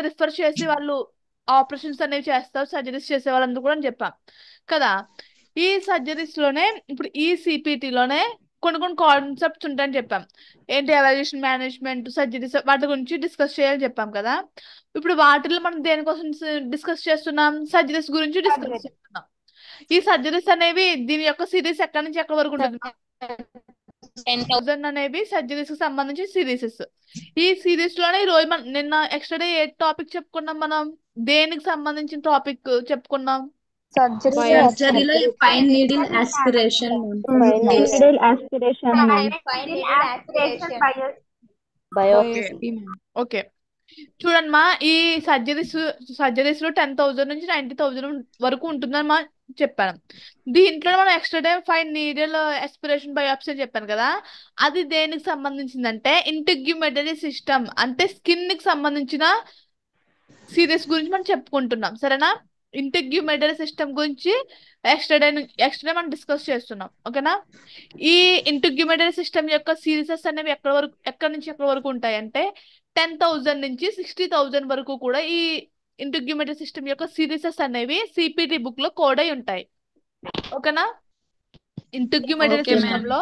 Refer చేసి వాళ్ళు operations అనేవి చేస్తారు, సర్జరీస్ చేసే వాళ్ళందరూ కూడా అని చెప్పాం కదా. ఈ సర్జరీస్ లోనే ఇప్పుడు ఈ సిపిటిలోనే కొన్ని కాన్సెప్ట్స్ ఉంటాయని చెప్పాం. ఏంటి, ఎవాల్యుయేషన్, మేనేజ్మెంట్, సర్జరీస్, వాటి గురించి డిస్కస్ చేయాలని చెప్పాం కదా. ఇప్పుడు వాటిలో మనం దేనికోసం డిస్కస్ చేస్తున్నాం? సర్జరీస్ గురించి డిస్కస్ చేస్తున్నాం. ఈ సర్జరీస్ అనేవి దీని యొక్క సిరీస్ ఎక్కడి నుంచి ఎక్కడి వరకు ఉంటుంది? 10,000 అనేవి సర్జరీస్ కి సంబంధించి సిరీసెస్. ఈ సిరీస్ లోనే ఈ రోజు మనం నిన్న ఎక్స్ట్రా డే ఏ టాపిక్ చెప్పుకున్నాం? మనం దేనికి సంబంధించిన టాపిక్ చెప్పుకున్నాం? సర్జరీలో ఫైన్ నీడిల్ ఆస్పిరేషన్ ఓకే. చూడమ్మా, ఈ సర్జరీస్ లో 10,000 నుంచి 90,000 వరకు ఉంటుందని మా చెప్పాను. దీంట్లో మనం extra time fine needle aspiration biopsy అని చెప్పాను కదా. అది దేనికి సంబంధించిందంటే ఇంటిగ్యుమెటరీ సిస్టమ్, అంటే స్కిన్ కి సంబంధించిన సిరీస్ గురించి మనం చెప్పుకుంటున్నాం, సరేనా? ఇంటిగ్యుమెటరీ సిస్టమ్ గురించి ఎక్స్ట్రా మనం డిస్కస్ చేస్తున్నాం, ఓకేనా? ఈ ఇంటిగ్యుమెటరీ సిస్టమ్ యొక్క సిరీసెస్ అనేవి ఎక్కడి నుంచి ఎక్కడి వరకు ఉంటాయి అంటే 10,000 నుంచి 60,000 వరకు కూడా ఈ ఇంటిగ్యుమెటరీ సిస్టమ్ యొక్క సిరీసెస్ అనేవి సిపిటి బుక్ లో కోడ్ అయి ఉంటాయి, ఓకేనా? ఇంటిగ్యుమెటరీ సిస్టమ్ లో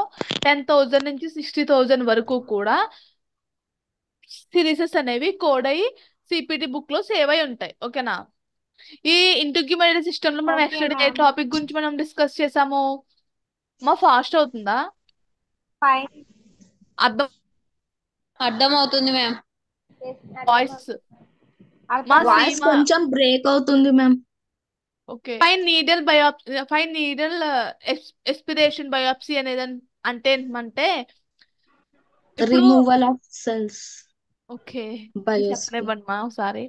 10,000 నుంచి 60,000 వరకు కూడా సిరీసెస్ అనేవి కోడ్ అయి సిపిటి బుక్ లో సేవ్ అయి ఉంటాయి, ఓకేనా? ఈ ఇంటిగ్యుమెటరీ సిస్టమ్ లో మనం ఎక్స్ట్రా ఏ టాపిక్ గురించి మనం డిస్కస్ చేసాము? మా ఫాస్ట్ అవుతుందా? అర్థమవుతుంది మ్యామ్. వాయిస్ కొంచెం బ్రేక్ అవుతుంది ma'am. Okay. Fine needle aspiration biopsy అనేది అంటే ఏమంటే removal of cells. Okay, biopsy. చెప్పనివ్వండి ఒకసారి.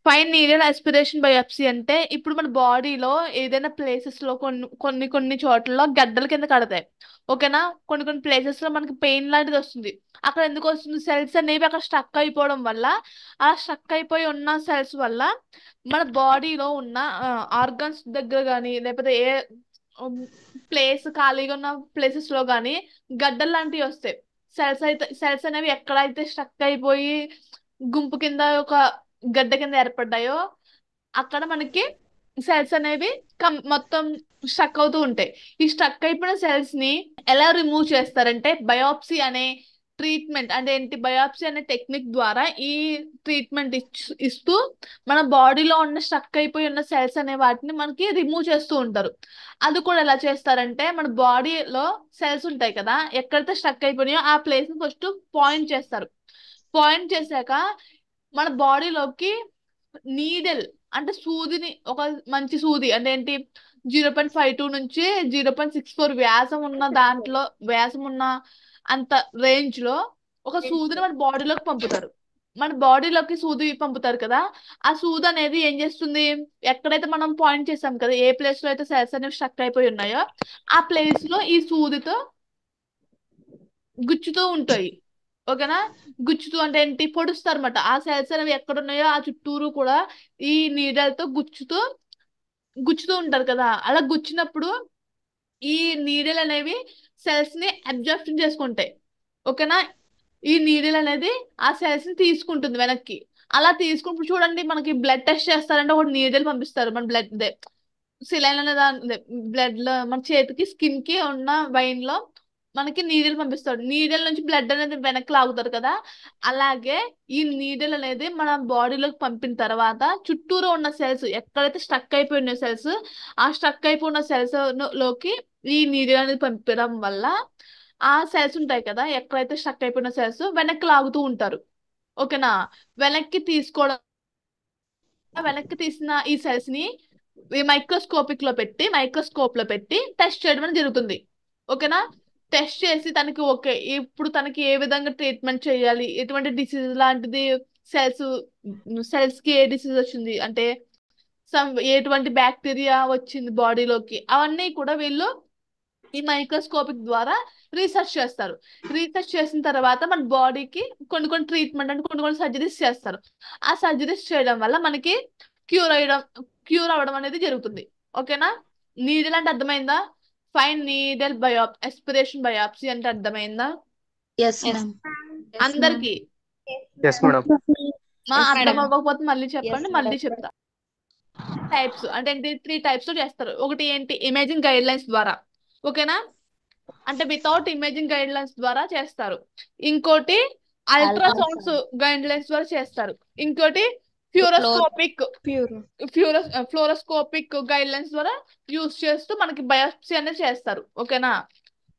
ఫైన్ నీడల్ ఆస్పిరేషన్ బయోప్సీ అంటే ఇప్పుడు మన బాడీలో ఏదైనా ప్లేసెస్ లో కొన్ని చోట్ల గడ్డల కింద కడతాయి, ఓకేనా? కొన్ని ప్లేసెస్ లో మనకి పెయిన్ లాంటిది వస్తుంది. అక్కడ ఎందుకు వస్తుంది? సెల్స్ అనేవి అక్కడ స్ట్రక్ అయిపోవడం వల్ల, ఆ స్ట్రక్ అయిపోయి ఉన్న సెల్స్ వల్ల మన బాడీలో ఉన్న ఆర్గన్స్ దగ్గర కానీ లేకపోతే ఏ ప్లేస్ ఖాళీగా ఉన్న ప్లేసెస్ లో కానీ గడ్డలు లాంటివి వస్తాయి. సెల్స్ అనేవి ఎక్కడైతే స్ట్రక్ అయిపోయి గుంపు కింద ఒక గడ్డ కింద ఏర్పడ్డాయో అక్కడ మనకి సెల్స్ అనేవి మొత్తం స్ట్రక్ అవుతూ ఉంటాయి. ఈ స్ట్రక్ అయిపోయిన సెల్స్ ని ఎలా రిమూవ్ చేస్తారంటే బయోప్సీ అనే ట్రీట్మెంట్, అంటే ఏంటి, బయోప్సీ అనే టెక్నిక్ ద్వారా ఈ ట్రీట్మెంట్ ఇస్తూ మన బాడీలో ఉన్న స్ట్రక్ అయిపోయి ఉన్న సెల్స్ అనే వాటిని మనకి రిమూవ్ చేస్తూ ఉంటారు. అది కూడా ఎలా చేస్తారంటే మన బాడీలో సెల్స్ ఉంటాయి కదా, ఎక్కడైతే స్ట్రక్ అయిపోయినాయో ఆ ప్లేస్ ని ఫస్ట్ పాయింట్ చేస్తారు. పాయింట్ చేశాక మన బాడీలోకి నీడెల్, అంటే సూదిని, ఒక మంచి సూది అంటే ఏంటి 0.52 నుంచి 0.64 వ్యాసం ఉన్న అంత రేంజ్ లో ఒక సూదిని మన బాడీలోకి పంపుతారు. మన బాడీలోకి సూది పంపుతారు కదా, ఆ సూది అనేది ఏం చేస్తుంది? ఎక్కడైతే మనం పాయింట్ చేసాం కదా, ఏ ప్లేస్ లో అయితే సెల్స్ అనేవి స్ట్రక్ అయిపోయి ఉన్నాయో ఆ ప్లేస్ లో ఈ సూదితో గుచ్చుతూ ఉంటాయి, ఓకేనా? గుచ్చుతూ అంటే ఏంటి, పొడుస్తారు అనమాట. ఆ సెల్స్ అనేవి ఎక్కడ ఉన్నాయో ఆ చుట్టూరు కూడా ఈ నీడలతో గుచ్చుతూ ఉంటారు కదా. అలా గుచ్చినప్పుడు ఈ నీడలు అనేవి సెల్స్ ని అబ్జర్ప్షన్ చేసుకుంటాయి, ఓకేనా? ఈ నీడల్ అనేది ఆ సెల్స్ ని తీసుకుంటుంది వెనక్కి. అలా తీసుకున్నప్పుడు చూడండి, మనకి బ్లడ్ టెస్ట్ చేస్తారంటే ఒకటి నీడల్ పంపిస్తారు. మన బ్లడ్ సిలైన్ అనే బ్లడ్ లో మన చేతికి స్కిన్ కి ఉన్న వైన్ లో మనకి నీడల్ పంపిస్తాడు. నీడల్ నుంచి బ్లడ్ అనేది వెనక్కి లాగుతారు కదా, అలాగే ఈ నీడల్ అనేది మన బాడీలోకి పంపిన తర్వాత చుట్టూరు ఉన్న సెల్స్, ఎక్కడైతే స్ట్రక్ అయిపోయిన సెల్స్, ఆ స్ట్రక్ అయిపోయిన సెల్స్ లోకి ఈ నీడల్ అనేది పంపడం వల్ల ఆ సెల్స్ ఉంటాయి కదా, ఎక్కడైతే స్ట్రక్ అయిపోయిన సెల్స్ వెనక్కి లాగుతూ ఉంటారు, ఓకేనా? వెనక్కి తీసిన ఈ సెల్స్ ని మైక్రోస్కోప్ లో పెట్టి టెస్ట్ చేయడం అనేది జరుగుతుంది, ఓకేనా? టెస్ట్ చేసి తనకి ఓకే, ఇప్పుడు తనకి ఏ విధంగా ట్రీట్మెంట్ చేయాలి, ఎటువంటి డిసీజ్ లాంటిది, సెల్స్ కి ఏ డిసీజ్ వచ్చింది అంటే ఎటువంటి బ్యాక్టీరియా వచ్చింది బాడీలోకి, అవన్నీ కూడా వీళ్ళు ఈ మైక్రోస్కోపిక్ ద్వారా రీసెర్చ్ చేస్తారు. రీసెర్చ్ చేసిన తర్వాత మన బాడీకి కొన్ని ట్రీట్మెంట్ అంటే కొన్ని సర్జరీస్ చేస్తారు. ఆ సర్జరీస్ చేయడం వల్ల మనకి క్యూర్ అవ్వడం అనేది జరుగుతుంది, ఓకేనా? నీడల్ అంటే అర్థమైందా? ఫైన్ నీడల్ ఎస్పిరేషన్ బయోప్సీ అంటే అర్థమైందా అందరికి? మా ఎస్ అర్థం మేడం. అవ్వకపోతే మళ్ళీ చెప్పండి, ఎస్ మళ్ళీ మేడం. చెప్తా. టైప్స్ అంటే ఏంటి, 3 types తో చేస్తారు. ఒకటి ఏంటి, ఇమేజింగ్ గైడ్ లైన్స్ ద్వారా, ఓకేనా, అంటే వితౌట్ ఇమేజింగ్ గైడ్ లైన్స్ ద్వారా చేస్తారు. ఇంకోటి అల్ట్రాసౌండ్స్ గైడ్ లైన్స్ ద్వారా చేస్తారు. ఇంకోటి ఫ్యూరోస్కోపిక్ ఫ్లోరోస్కోపిక్ గైడ్ లైన్స్ ద్వారా యూస్ చేస్తూ మనకి బయాప్సీ అనేది చేస్తారు, ఓకేనా.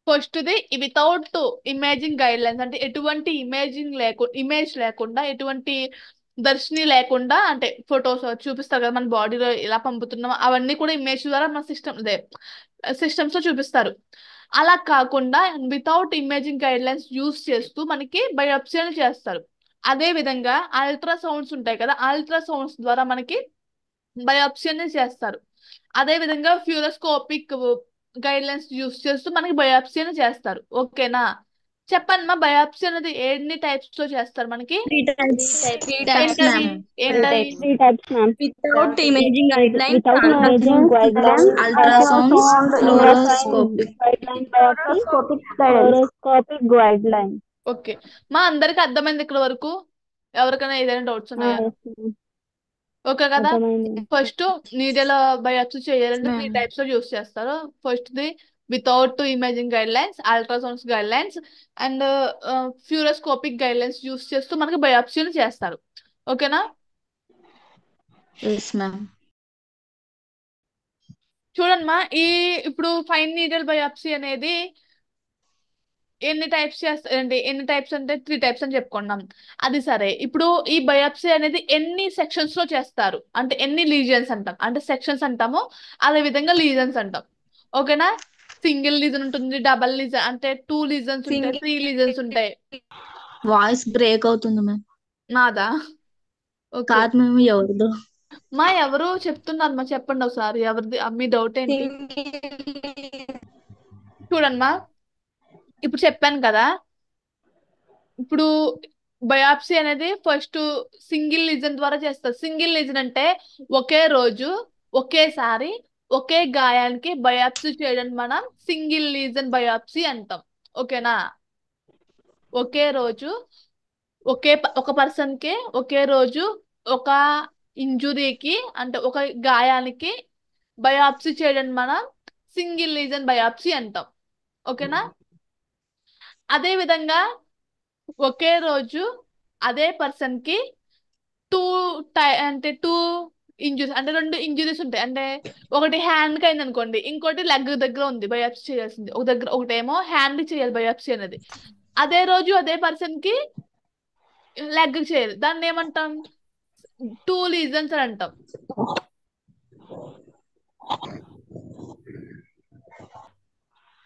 First the without imaging guide lines, అంటే ఎటువంటి ఇమేజ్ లేకుండా, ఎటువంటి దర్శని లేకుండా, అంటే ఫొటోస్ చూపిస్తారు కదా మన బాడీలో ఎలా పంపుతున్నాం, అవన్నీ కూడా ఇమేజ్ ద్వారా మన సిస్టమ్స్ లో చూపిస్తారు. అలా కాకుండా without imaging guidelines use చేస్తూ మనకి బయాప్సీ అని చేస్తారు. అదే విధంగా అల్ట్రాసౌండ్స్ ఉంటాయి కదా, అల్ట్రాసౌండ్స్ ద్వారా మనకి బయాప్సీ అనేది చేస్తారు. అదే విధంగా ఫ్యూరోస్కోపిక్ గైడ్ లైన్స్ యూస్ చేస్తూ మనకి బయాప్సీ అని చేస్తారు, ఓకేనా. చెప్పండి మా, బయాప్సీ అనేది ఎన్ని టైప్స్ లో చేస్తారు మనకి? 3 types. 3 types, ఏంటవి ma'am. ఏంటవి? 3 types, ma'am. Without imaging guidelines, Without imaging guidelines, ultrasounds, fluoroscopic. guideline biopsy, fluoroscopic guideline. Okay మా, అందరికి అర్థమైంది ఇక్కడ వరకు? ఎవరికైనా ఏదైనా డౌట్స్ ఉన్నాయా? Yes, ma'am. ఓకే కదా. అర్థమైంది. ఫస్ట్ నీడల బయాప్సీ చేయాలంటే Yes, 3 ma'am. types లో యూస్ చేస్తారు. First the without imaging guidelines, ultrasounds guidelines and fluoroscopic guidelines use చేస్తూ మనకి బయాప్సీని చేస్తారు, ఓకేనా. Yes, ma'am. చూడండి మా, ఇప్పుడు ఫైన్ నీడల్ బయాప్సీ అనేది ఎన్ని టైప్స్ చేస్తారండి? ఎన్ని టైప్స్ అంటే 3 types అని చెప్పుకున్నాం. అది సరే, ఇప్పుడు ఈ బయాప్సీ అనేది ఎన్ని సెక్షన్స్ లో చేస్తారు అంటే ఎన్ని లీజన్స్ అంటాం, అంటే సెక్షన్స్ అంటాము, అదే విధంగా లీజన్స్ అంటాం, ఓకేనా. సింగిల్ లీజన్ ఉంటుంది, డబల్ లీజన్ అంటే 2 లీజన్స్ ఉంటాయి, 3 లీజన్స్ ఉంటాయి. వాయిస్ బ్రేక్ అవుతుంది మ్యామ్. నాదా? ఓకే కాదు మేము ఎవరిదో. మా, ఎవరు చెప్తున్నారు మా, చెప్పండి ఒకసారి ఎవరిది, మీ డౌట్ ఏంటి? చూడండి మా, ఇప్పుడు చెప్పాను కదా, ఇప్పుడు బయాప్సీ అనేది ఫస్ట్ సింగిల్ లీజన్ ద్వారా చేస్తారు. సింగిల్ లీజన్ అంటే ఒకే రోజు ఒకేసారి ఒకే గాయానికి బయాప్సీ చేయడం మనం సింగిల్ లీజన్ బయాప్సీ అంటాం, ఓకేనా. ఒకే రోజు ఒక పర్సన్ కి ఒకే రోజు ఒక ఇంజురీకి, అంటే ఒక గాయానికి బయాప్సీ చేయడం మనం సింగిల్ లీజన్ బయాప్సీ అంటాం, ఓకేనా. అదే విధంగా ఒకే రోజు అదే పర్సన్ కి అంటే 2 ఇంజురీస్, అంటే 2 ఇంజురీస్ ఉంటాయి. అంటే ఒకటి హ్యాండ్ కి అయింది అనుకోండి, ఇంకోటి లెగ్ దగ్గర ఉంది బయాప్సీ చేయాల్సింది, ఒకటేమో హ్యాండ్ చేయాలి బయాప్సీ అనేది. అదే రోజు అదే పర్సన్ కి లెగ్ చేయాలి, దాన్ని ఏమంటాం? 2 లీజన్స్ అని అంటాం.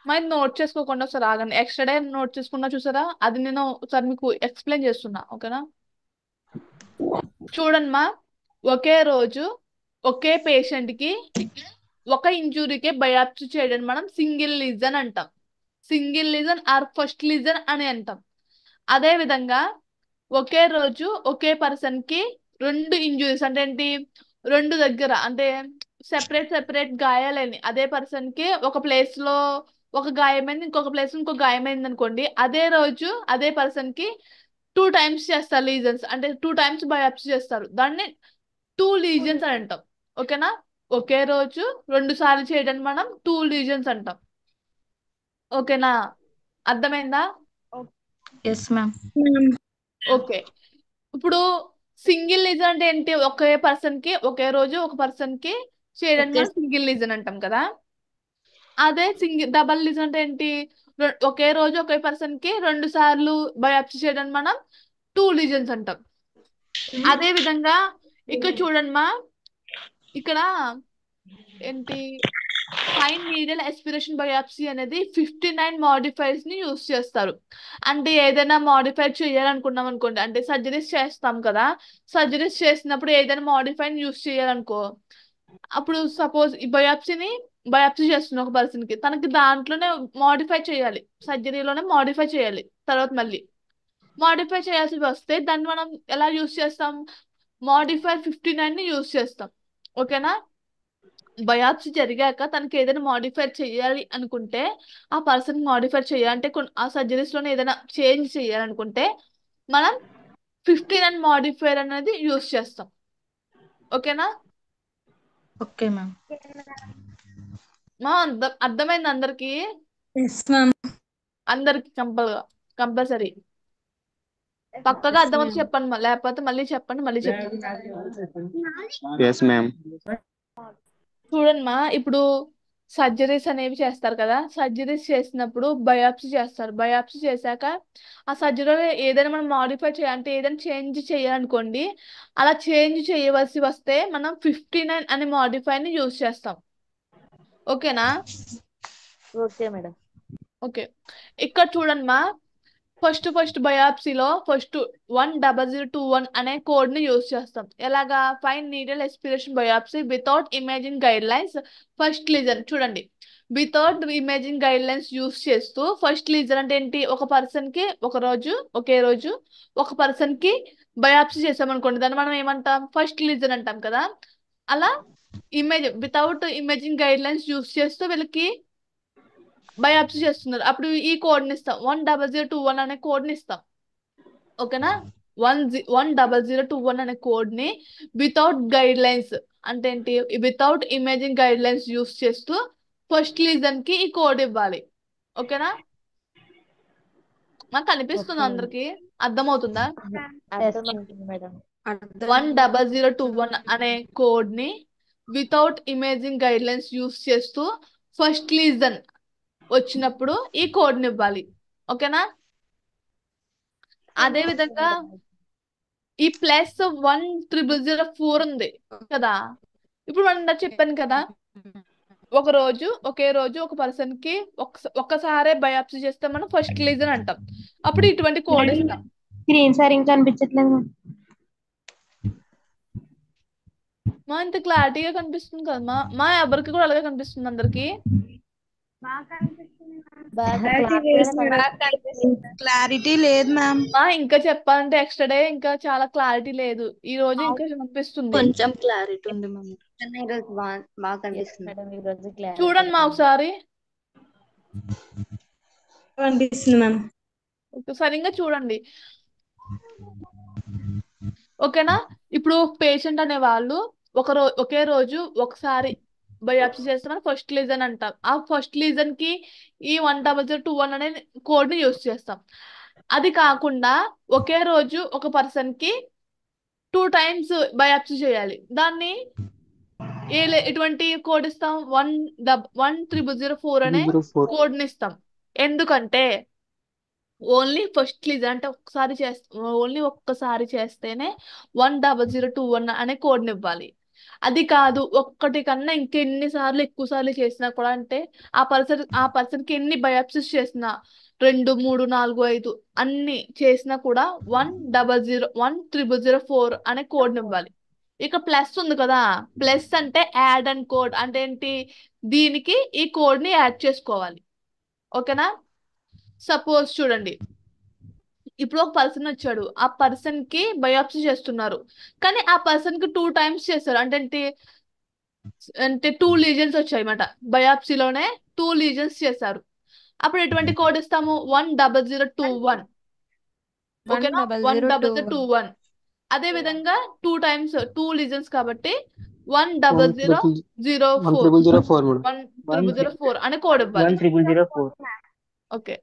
మరి నోట్ చేసుకోకుండా ఒకసారి ఆగండి, ఎక్స్ట్రా డే నోట్ చేసుకున్నా చూసారా, అది నేను ఒకసారి మీకు ఎక్స్ప్లెయిన్ చేస్తున్నా, ఓకేనా. చూడండి మా, ఒకే రోజు ఒకే పేషెంట్ కి ఒక ఇంజురీకి బయాప్సీ చేయడం మనం సింగిల్ లీజన్ అంటాం. Single lesion or first lesion అని అంటాం. అదే విధంగా ఒకే రోజు ఒకే పర్సన్ కి 2 ఇంజురీస్, అంటే ఏంటి, 2 దగ్గర, అంటే సెపరేట్ గాయాలని, అదే పర్సన్ కి ఒక ప్లేస్ లో ఒక గాయమైంది, ఇంకొక ప్లేస్ ఇంకో గాయమైంది అనుకోండి, అదే రోజు అదే పర్సన్ కి 2 times చేస్తారు లీజన్స్, అంటే 2 times బయాప్సీ చేస్తారు, దాన్ని 2 లీజన్స్ అని అంటాం, ఓకేనా. ఒకే రోజు 2 సార్లు చేయడానికి మనం 2 లీజన్స్ అంటాం, ఓకేనా. అర్థమైందా? Yes ma'am. ఓకే, ఇప్పుడు సింగిల్ లీజన్ అంటే ఏంటి, ఒకే పర్సన్ కి ఒకే రోజు ఒక పర్సన్ కి చేయడానికి మనం సింగిల్ లీజన్ అంటాం కదా. అదే డబల్ లీజన్ అంటే ఏంటి, ఒకే రోజు ఒకే పర్సన్ కి 2 సార్లు బయాప్సీ చేయడానికి మనం 2 లీజన్స్ అంటాం. అదే విధంగా ఇక్కడ చూడండి మా, ఇక్కడ ఏంటి, ఫైన్ నీడల్ ఆస్పిరేషన్ బయాప్సీ అనేది 59 modifiers ని యూస్ చేస్తారు. అంటే ఏదైనా మాడిఫై చేయాలనుకున్నాం అనుకోండి, అంటే సర్జరీస్ చేస్తాం కదా, సర్జరీస్ చేసినప్పుడు ఏదైనా మాడిఫైని యూస్ చేయాలనుకో, అప్పుడు సపోజ్ ఈ బయాప్సీ చేస్తున్న ఒక పర్సన్ కి, తనకి దాంట్లోనే మాడిఫై చేయాలి, సర్జరీలోనే మాడిఫై చేయాలి, తర్వాత మళ్ళీ మాడిఫై చేయాల్సి వస్తే దాన్ని మనం ఎలా యూస్ చేస్తాం, మాడిఫైర్ 59 ని యూస్ చేస్తాం, ఓకేనా. బయాప్సీ జరిగాక తనకి ఏదైనా మాడిఫై చేయాలి అనుకుంటే, ఆ పర్సన్ మాడిఫై చేయాలంటే ఆ సర్జరీస్ లోనే ఏదైనా చేంజ్ చేయాలనుకుంటే మనం 59 మాడిఫైర్ అనేది యూస్ చేస్తాం. ఓకేనా? Okay ma'am. మా అర్థమైంది అందరికి? Yes ma'am. అందరికి కంపల్సరీ పక్కగా అర్థమవుతుంది చెప్పండి, లేకపోతే మళ్ళీ చెప్పండి, మళ్ళీ చెప్తాను. Yes ma'am. చూడండి మా, ఇప్పుడు సర్జరీస్ అనేవి చేస్తారు కదా, సర్జరీస్ చేసినప్పుడు బయాప్సీ చేస్తారు. బయాప్సీ చేశాక ఆ సర్జరీలో ఏదైనా మనం మాడిఫై చేయాలంటే ఏదైనా చేంజ్ చేయాలనుకోండి, అలా చేంజ్ చేయవలసి వస్తే మనం 59 అనే మాడిఫైని యూజ్ చేస్తాం. ఓకేనా? Okay madam. ఓకే, ఇక్కడ చూడండి మా, ఫస్ట్ బయాప్సీలో 10021 అనే కోడ్ ని యూజ్ చేస్తాం. ఎలాగా? Fine needle aspiration biopsy without imaging guidelines first lesion. చూడండి, without imaging guidelines use చేస్తూ ఫస్ట్ లీజన్ అంటే ఏంటి? ఒక పర్సన్ కి ఒకే రోజు ఒక పర్సన్ కి బయాప్సీ చేసాం అనుకోండి, దాన్ని మనం ఏమంటాం? ఫస్ట్ లీజన్ అంటాం కదా. అలా without imaging guidelines use చేస్తూ వీళ్ళకి బయాప్సీ చేస్తున్నారు. అప్పుడు ఈ కోడ్ని ఇస్తాం, 10021 అనే కోడ్ని ఇస్తాం. ఓకేనా? 10021 అనే కోడ్ని వితౌట్ గైడ్ లైన్స్ అంటే ఏంటి? Without imaging guidelines use చేస్తూ ఫస్ట్ లీజన్ కి ఈ కోడ్ ఇవ్వాలి. ఓకేనా? మాకు కనిపిస్తుంది అందరికి? అర్థమవుతుందా? అర్థమవుతుంది మేడం. 10021 అనే కోడ్ ని without imaging guidelines use చేస్తూ ఫస్ట్ లీజన్ వచ్చినప్పుడు ఈ కోడ్ ని ఇవ్వాలి. ఓకేనా? అదే విధంగా ఈ ప్లస్ 1004 ఉంది కదా, ఇప్పుడు మనం చెప్పాను కదా, ఒకే రోజు ఒక పర్సన్ కి ఒక్కసారే బయాప్సీ చేస్తే మనం ఫస్ట్ లీజన్ అంటాం. అప్పుడు ఇటువంటి కోడ్ ఇస్తాం. స్క్రీన్ సరిగ్గా కనిపించట్లేదు. మా ఇంత క్లారిటీగా కనిపిస్తుంది కదా మా ఎవరికి కూడా అలాగే కనిపిస్తుంది అందరికి? క్లారిటీ లేదు మ్యామ్. ఇంకా చెప్పాలంటే ఎక్స్ట్రా డే ఇంకా చాలా క్లారిటీ లేదు. ఈ రోజు ఇంకా కనిపిస్తుంది, కొంచెం క్లారిటీ ఉంది మ్యామ్. బాగా కనిపిస్తుంది మేడం ఈ రోజు క్లాస్ చూడండి మా ఒకసారి. కనిపిస్తుంది మ్యామ్. సరిగ్గా చూడండి. ఓకేనా? ఇప్పుడు పేషెంట్ అనే వాళ్ళు ఒకే రోజు ఒకసారి బయాప్సీ చేస్తామని ఫస్ట్ లీజన్ అంటాం. ఆ ఫస్ట్ లీజన్ కి ఈ 10021 అనే కోడ్ ని యూజ్ చేస్తాం. అది కాకుండా ఒకే రోజు ఒక పర్సన్ కి 2 times బయాప్సీ చేయాలి, దాన్ని ఎటువంటి కోడ్ ఇస్తాం? 10004 అనే కోడ్ ని ఇస్తాం. ఎందుకంటే ఓన్లీ ఫస్ట్ లీజన్ అంటే ఒక్కసారి చేస్తేనే 10021 అనే కోడ్ని ఇవ్వాలి. అది కాదు, ఒక్కటి కన్నా ఇంకెన్నిసార్లు ఎక్కువసార్లు చేసినా కూడా, అంటే ఆ పర్సన్ కి ఎన్ని బయాప్సీస్ చేసినా 2, 3, 4, 5 అన్ని చేసినా కూడా 10004 అనే కోడ్ని ఇవ్వాలి. ఇక ప్లస్ ఉంది కదా, ప్లస్ అంటే యాడ్ అండ్ కోడ్ అంటే ఏంటి? దీనికి ఈ కోడ్ ని యాడ్ చేసుకోవాలి. ఓకేనా? సపోజ్ చూడండి, ఇప్పుడు ఒక పర్సన్ వచ్చాడు, ఆ పర్సన్ కి బయాప్సీ చేస్తున్నారు, కానీ ఆ పర్సన్ కి 2 times చేస్తారు. అంటే 2 లీజన్స్ వచ్చాయి అన్నమాట. బయాప్సీలోనే 2 లీజన్స్ చేశారు. అప్పుడు ఎటువంటి కోడ్ ఇస్తాము? 10021. ఓకేనా? 10021. అదే విధంగా 2 times 2 లీజన్స్ కాబట్టి 10004 అనే కోడ్ ఇవ్వాలి. 1004. ఓకే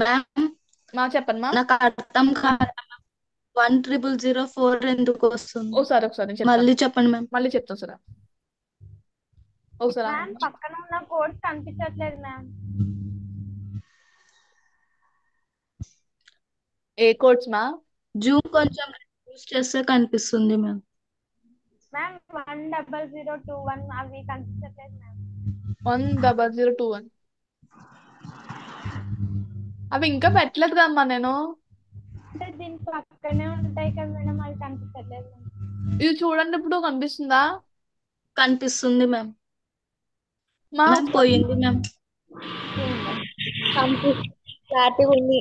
మ్యామ్ చెప్పండి మా. నాకు అర్థం కాదు, 10004 ఎందుకు వస్తుంది? ఒకసారి నేను మళ్ళీ చెప్పండి మ్యామ్. మళ్ళీ చెప్తాను సార్. ఒకసారి పక్కన ఉన్న కోడ్ కనిపించట్లేదు మ్యామ్. ఏ కోడ్స్ మా? జూమ్ కొంచెం యూస్ చేస్తే కనిపిస్తుంది మ్యామ్. మ్యామ్ 10021 అవి కనిపించట్లేదు మ్యామ్. 10021 అవి ఇంకా పెట్టలేదు కదమ్మా నేను. అంటే దీని పక్కనే ఉంటాయి కదా మేడం, అవి కనిపించట్లేదు. ఇది చూడండి, ఇప్పుడు కనిపిస్తుందా? కనిపిస్తుంది మ్యామ్. మా పోయింది మ్యామ్. క్లారిటీగా ఉంది.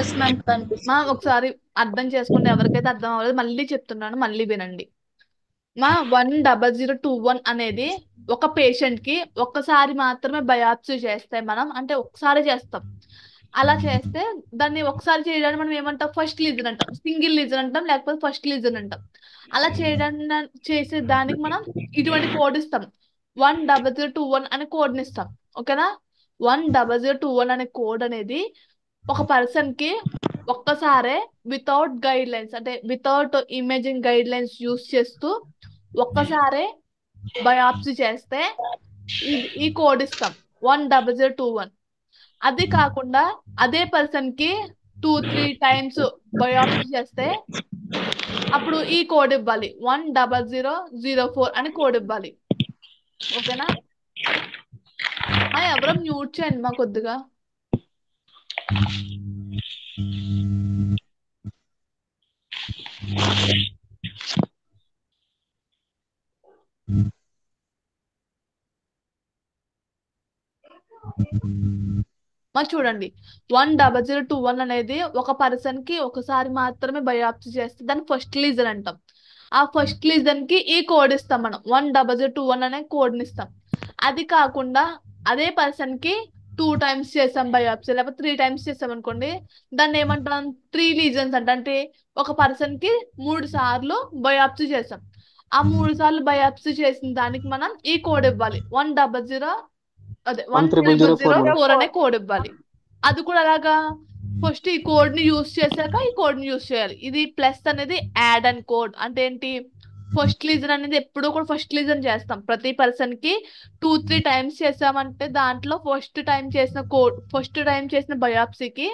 ఎస్ మ్యామ్ కనిపిస్తుంది. మా ఒకసారి అర్థం చేసుకోండి, ఎవరికైతే అర్థం అవ్వలేదు మళ్ళీ చెప్తున్నాను, మళ్ళీ వినండి. మా 10021 అనేది ఒక పేషెంట్ కి ఒక్కసారి మాత్రమే బయాప్సీ చేస్తే మనం, అంటే ఒకసారి చేస్తాం. అలా చేస్తే దాన్ని ఒకసారి చేయడానికి మనం ఏమంటాం, ఫస్ట్ లీజన్ అంటాం, సింగిల్ లీజన్ అంటాం, లేకపోతే ఫస్ట్ లీజన్ అంటాం. అలా చేసే దానికి మనం ఇటువంటి కోడ్ ఇస్తాం, 10021 అనే కోడ్ని ఇస్తాం. ఓకేనా? 10021 అనే కోడ్ అనేది ఒక పర్సన్ కి ఒక్కసారే వితౌట్ గైడ్ లైన్స్, అంటే without imaging guidelines use చేస్తూ ఒక్కసారే బయాప్సీ చేస్తే ఈ కోడ్ ఇస్తాం, 10021. అది కాకుండా అదే పర్సన్ కి 2-3 టైమ్స్ బయాప్సీ చేస్తే అప్పుడు ఈ కోడ్ ఇవ్వాలి, 10004 అని కోడ్ ఇవ్వాలి. ఓకేనా? ఎవరో మ్యూట్ చేయండి మా కొద్దిగా. మరి చూడండి, 10021 అనేది ఒక పర్సన్ కి ఒకసారి మాత్రమే బయాప్సీ చేస్తే దాన్ని ఫస్ట్ లీజన్ అంటాం. ఆ ఫస్ట్ లీజన్ కి ఈ కోడ్ ఇస్తాం, మనం 10021 అనే కోడ్ని ఇస్తాం. అది కాకుండా అదే పర్సన్ కి 2 టైమ్స్ చేసాం బయాప్సీ, లేకపోతే 3 టైమ్స్ చేసాం అనుకోండి, దాన్ని ఏమంటాం, 3 లీజన్స్ అంట. అంటే ఒక పర్సన్ కి 3 సార్లు బయాప్సీ చేసాం. ఆ 3 సార్లు బయాప్సీ చేసిన దానికి మనం ఈ కోడ్ ఇవ్వాలి, 10004 అనే కోడ్ ఇవ్వాలి. అది కూడా అలాగా, ఫస్ట్ ఈ కోడ్ ని యూస్ చేశాక ఈ కోడ్ ని యూస్ చేయాలి. ఇది ప్లస్ అనేది యాడ్ అండ్ కోడ్. అంటే ఏంటి, ఫస్ట్ లీజన్ అనేది ఎప్పుడూ కూడా ఫస్ట్ లీజన్ చేస్తాం. ప్రతి పర్సన్ కి 2-3 టైమ్స్ చేసామంటే దాంట్లో ఫస్ట్ టైం చేసిన బయాప్సీకి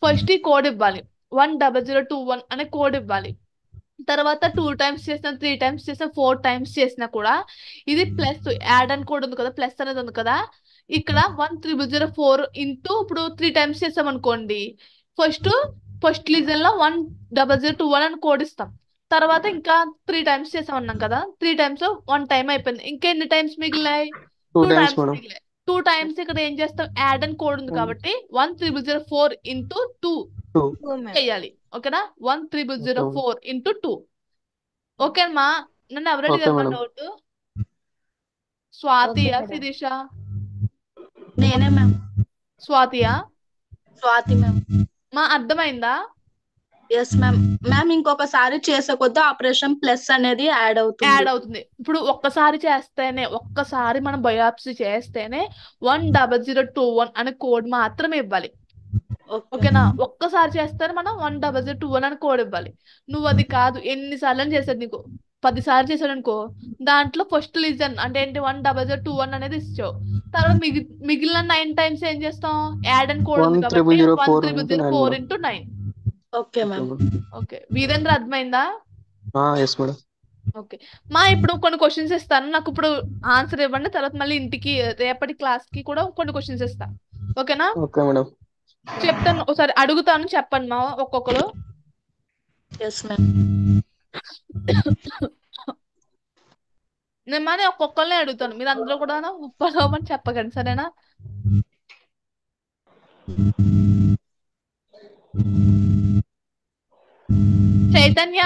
ఫస్ట్ ఈ కోడ్ ఇవ్వాలి, 10021 అనే కోడ్ ఇవ్వాలి. తర్వాత 2 టైమ్స్ చేసిన, 3 టైమ్స్ చేసిన, 4 టైమ్స్ చేసినా కూడా ఇది ప్లస్ యాడ్ అండ్ కోడ్ ఉంది కదా, ప్లస్ అనేది ఉంది కదా, ఇక్కడ 10004 ఇంటూ ఇప్పుడు 3 టైమ్స్ చేసాం అనుకోండి, ఫస్ట్ లీజన్ లో 10021 అని కోడ్ ఇస్తాం. తర్వాత ఇంకా 3 టైమ్స్ చేసామన్నాం కదా, 3 టైమ్స్ 1 టైం అయిపోయింది. ఇంకా ఎన్ని టైమ్స్ మిగిలినాయి? 2 టైమ్స్ మిగిలాయి. 2 టైమ్స్ ఇక్కడ ఏం చేస్తాం, యాడ్ అండ్ కోడ్ ఉంది కాబట్టి 10004 ఇంటూ 2 చేయాలి. ఓకేనా? 10004 ఇంటూ 2. ఓకేనమ్మా? నన్ను ఎవరైనా చెప్పండి డౌట్. స్వాతియా శిరీష? నేనే మ్యామ్. స్వాతియా? స్వాతి మ్యామ్. మా అర్థమైందా? Yes ma'am. మ్యామ్ ఇంకొకసారి చేసే కొద్ది ఆపరేషన్ ప్లస్ అనేది యాడ్ అవుతుంది. ఇప్పుడు ఒక్కసారి మనం బయాప్సీ చేస్తేనే 10021 అనే కోడ్ మాత్రమే ఇవ్వాలి. ఓకేనా? ఒక్కసారి చేస్తే మనం 10021 అని కోడ్ ఇవ్వాలి. నువ్వు అది కాదు, ఎన్నిసార్లు చేసాడు, నీకు 10 సార్లు చేసాడు అనుకో, దాంట్లో ఫస్ట్ లీజన్ అంటే ఏంటి, 10021 అనేది ఇచ్చావు. తర్వాత మిగిలిన 9 టైమ్స్ ఏం చేస్తాం, యాడ్ అండ్ కోడ్ ఉంది కాబట్టి 10004 into 9. Okay ma'am. Okay Virendra, అర్థమైందా? Yes madam. ఓకే మా, ఇప్పుడు కొన్ని క్వశ్చన్స్ ఇస్తాను, నాకు ఇప్పుడు ఆన్సర్ ఇవ్వండి. తర్వాత మళ్ళీ ఇంటికి రేపటి క్లాస్ కి కూడా కొన్ని క్వశ్చన్స్ ఇస్తాను. ఓకేనా? Okay madam. చెప్తాను, ఒకసారి అడుగుతాను, చెప్పండి మా ఒక్కొక్కరు. Yes ma'am. నేను ఒక్కొక్కరిని అడుగుతాను, మీరు అందరూ కూడా ఉప్పలవని చెప్పకండి, సరేనా? చైతన్య,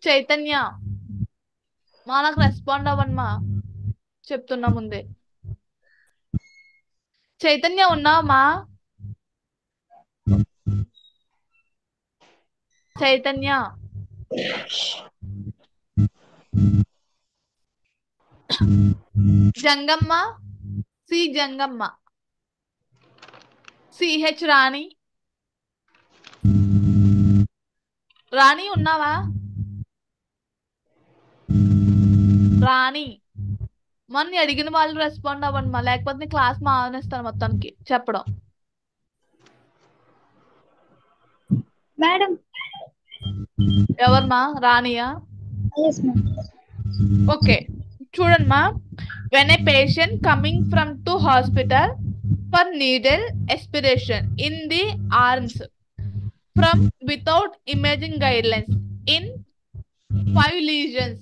చైతన్య మా, నాకు రెస్పాండ్ అవ్వమ్మా, చెప్తున్నా ముందే. చైతన్య ఉన్నావా? చైతన్య, జంగమ్మ, జంగమ్మ, సిహెచ్ రాణి, ఉన్నావా? రాణి, మొన్న అడిగిన వాళ్ళు రెస్పాండ్ అవ్వండి, లేకపోతే నీ క్లాస్ మానేస్తాను మొత్తానికి చెప్పడం. మేడం ఎవరమ్మా? రాణియా? ఓకే చూడండి మా, when a patient coming from to hospital for needle aspiration in the arms from without imaging guidelines in 5 lesions.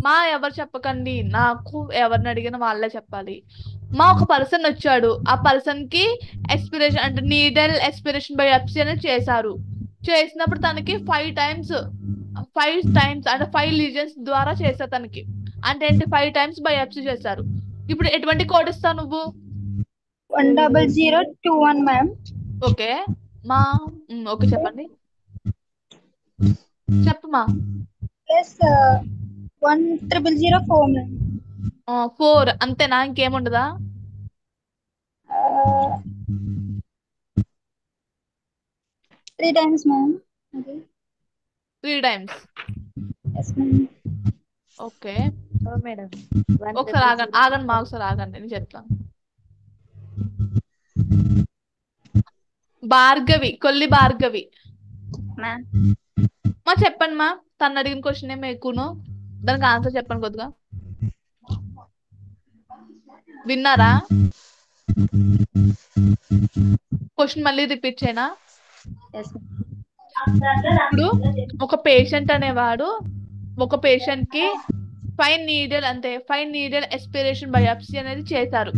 మా ఎవరు చెప్పకండి, నాకు ఎవరిని అడిగిన వాళ్ళే చెప్పాలి. మా ఒక పర్సన్ వచ్చాడు, ఆ పర్సన్ కి ఎస్పిరేషన్ అంటే నీడల్ ఎస్పిరేషన్ బయాప్సీ అనేది చేశారు. చేసినప్పుడు తనకి 5 టైమ్స్ 5 టైమ్స్ అంటే 5 లీజన్స్ ద్వారా చేశారు తనకి. అంటే ఏంటి 5 టైమ్స్ బయాప్సీ చేశారు. ఇప్పుడు ఎటువంటి కోడ్ ఇస్తావు నువ్వు? 10021 మ్యామ్. ఓకే మా ఓకే చెప్పండి, చెప్పమా. Plus 1004 ma'am. 4 అంతేనా, ఇంకేముండదా? 3 times ma'am. 3 times. Yes ma'am. Okay oh madam ఒకసారి ఆగండి ఆగండి మా ఒకసారి ఆగండి, నేను చెప్తాను. భార్గవి, కొల్లి భార్గవి మ్యామ్. మా చెప్పండి మా, తను అడిగిన క్వశ్చన్ ఏమో ఎక్కువను, దానికి ఆన్సర్ చెప్పండి కొద్దిగా. విన్నారా? క్వశ్చన్ మళ్ళీ రిపీట్ చేయనా? ఎస్ ఇప్పుడు ఒక పేషెంట్ అనేవాడు ఒక పేషెంట్ కి 5 నీడల్ ఎస్పిరేషన్ బయాప్సీ అనేది చేశారు.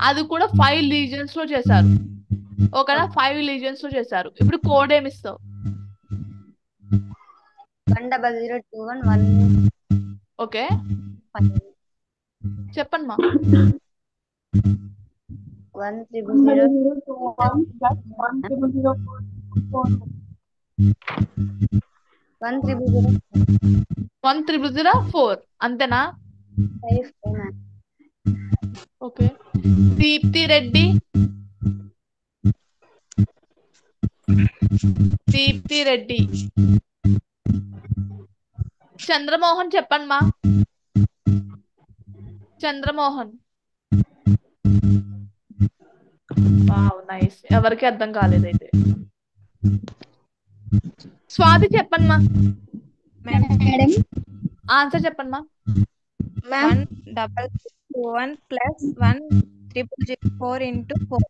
అది కూడా 5 లీజన్స్ లో చేశారు. ఓకేనా, 5 లీజన్స్ లో చేశారు. ఇప్పుడు కోడ్ ఏమి ఇస్తావు? 10021 ఓకే చెప్పండి మా. 1004 అంతేనా? ఓకే దీప్తి రెడ్డి, చంద్రమోహన్ చెప్పండి మా. చంద్రమోహన్ వావ్ నైస్, ఎవరికి అర్థం కాలేదైతే. స్వాతి చెప్పండి మా. మేడం ఆన్సర్ చెప్పండి మా. 10021 plus 1004 into 4.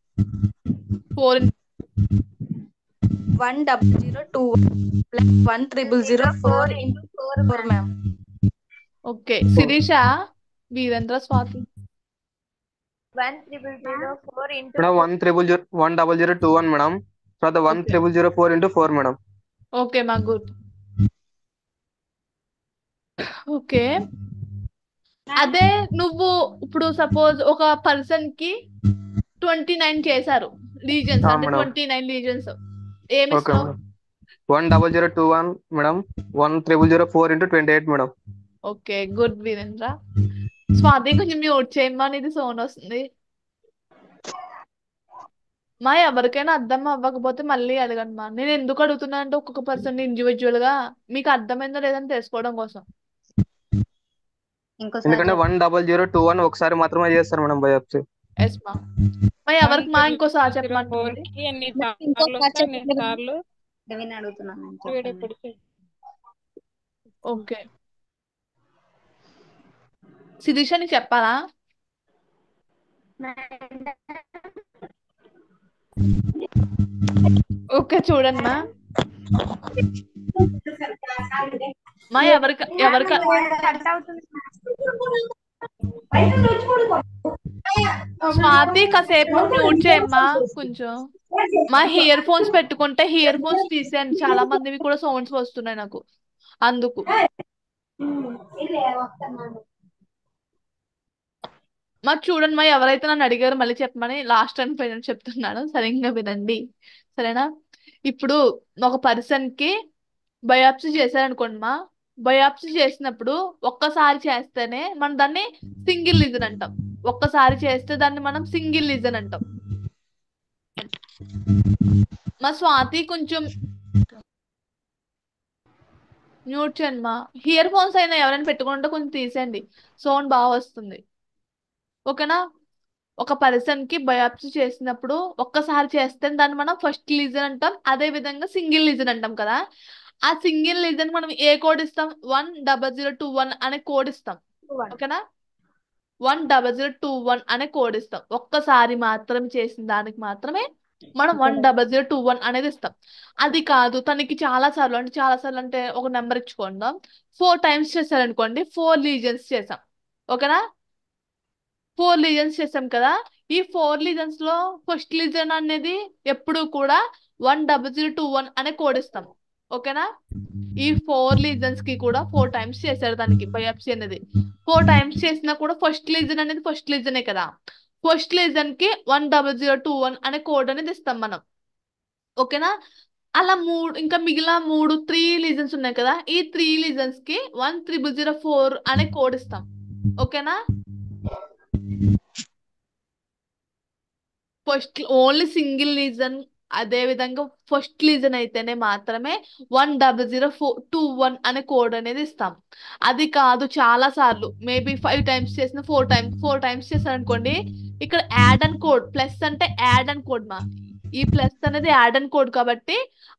4 1001 plus 1004 into 4 ma'am. Okay Sirisha, Virendra, Swathi. 1004 into madam 1001 madam. తర్వాత 1004 into 4 మేడం. ఓకే మా గుడ్. ఓకే అదే నువ్వు ఇప్పుడు సపోజ్ ఒక పర్సన్ కి 29 చేశారు లీజన్స్, ఆ, అంటే మేడం. 29 లీజన్స్ ఏమి ఓకే ఇస్తావు? Madam. 10021 madam. 1004 into 28 madam. Okay good Virendra. Swathi కొంచెం మ్యూట్ చేయమ్మా, ఇది సౌండ్ వస్తుంది. మా ఎవరికైనా అర్థం అవ్వకపోతే మళ్ళీ అడగండి మా. నేను ఎందుకు అడుగుతున్నా అంటే ఒక్కొక్క పర్సన్ ఇండివిజువల్ గా మీకు అర్థమైందో లేదని తెలుసుకోవడం కోసం. ఎందుకంటే 10021 ఒకసారి మాత్రమే చేస్తారు మేడం బయాప్సీ. ఎస్ మా. మా ఎవరికి మా ఇంకోసారి చెప్పమంటుంది? 1004 కి ఎన్ని సార్లు ఇంకొకసారి వస్తే అన్ని చెప్పండి. సార్లు అడుగుతున్నాను. వీడెప్పుడు ఓకే శిరీష నీకు చెప్పాలా? ఓకే చూడండి మా. మా ఎవరికి కట్ అవుతుంది. స్వాతి కాసేపు మ్యూట్ చేయమ్మా కొంచెం. మా ఇయర్ ఫోన్స్ పెట్టుకుంటే ఇయర్ ఫోన్స్ తీసేయండి, చాలా మందివి కూడా సౌండ్స్ వస్తున్నాయి నాకు అందుకు. మా చూడండి మా, ఎవరైతే నన్ను అడిగారో మళ్ళీ చెప్పమని లాస్ట్ అండ్ ఫైనల్ చెప్తున్నాను, సరిగ్గా వినండి సరేనా. ఇప్పుడు ఒక పర్సన్ కి బయాప్సీ చేశారనుకోండి మా, బయాప్సీ చేసినప్పుడు ఒక్కసారి చేస్తేనే మనం దాన్ని సింగిల్ లీజన్ అంటాం. ఒక్కసారి చేస్తే దాన్ని మనం సింగిల్ లీజన్ అంటాం. మా స్వాతి కొంచెం మ్యూట్ చేయండి మా. ఇయర్ ఫోన్స్ అయినా ఎవరైనా పెట్టుకుంటే కొంచెం తీసేయండి, సౌండ్ బాగా వస్తుంది. ఓకేనా. ఒక పర్సన్ కి బయాప్సీ చేసినప్పుడు ఒక్కసారి చేస్తే దాన్ని మనం ఫస్ట్ లీజన్ అంటాం, అదే విధంగా సింగిల్ లీజన్ అంటాం కదా. ఆ సింగిల్ లీజన్ మనం ఏ కోడ్ ఇస్తాం? 10021 అనే కోడ్ ఇస్తాం. ఓకేనా, 10021 అనే కోడ్ ఇస్తాం. ఒక్కసారి మాత్రం చేసిన దానికి మాత్రమే మనం 10021 అనేది ఇస్తాం. అది కాదు తనకి చాలా సార్లు అంటే ఒక నెంబర్ ఇచ్చుకుందాం, 4 టైమ్స్ చేశారనుకోండి, 4 లీజన్స్ చేసాం. ఓకేనా, 4 లీజన్స్ చేసాం కదా. ఈ 4 లీజన్స్ లో ఫస్ట్ లీజన్ అనేది ఎప్పుడు కూడా 10021 అనే కోడ్ ఇస్తాం. ఓకేనా? ఈ 4 లీజన్స్ కి కూడా 4 టైమ్స్ చేశారు దానికి బయాప్సీ అనేది. 4 టైమ్స్ చేసినా కూడా ఫస్ట్ లీజన్ అనేది ఫస్ట్ లీజనే కదా. ఫస్ట్ లీజన్ కి 10021 అనే కోడ్ అనేది ఇస్తాం మనం. ఓకేనా? అలా ఇంకా మిగిలిన 3 లీజన్స్ ఉన్నాయి కదా. ఈ 3 లీజన్స్ కి 10004 అనే కోడ్ ఇస్తాం. ఓకేనా? ఫస్ట్ ఓన్లీ సింగిల్ లీజన్, అదే విధంగా ఫస్ట్ లీజన్ అయితేనే మాత్రమే 10021 అనే కోడ్ అనేది ఇస్తాం. అది కాదు చాలా సార్లు మేబీ 5 టైమ్స్ చేసిన 4 టైమ్స్ చేశారనుకోండి, ఇక్కడ యాడ్ అండ్ కోడ్, ప్లస్ అంటే యాడ్ అండ్ కోడ్ మా. ఈ ప్లస్ అనేది యాడ్ అండ్ కోడ్ కాబట్టి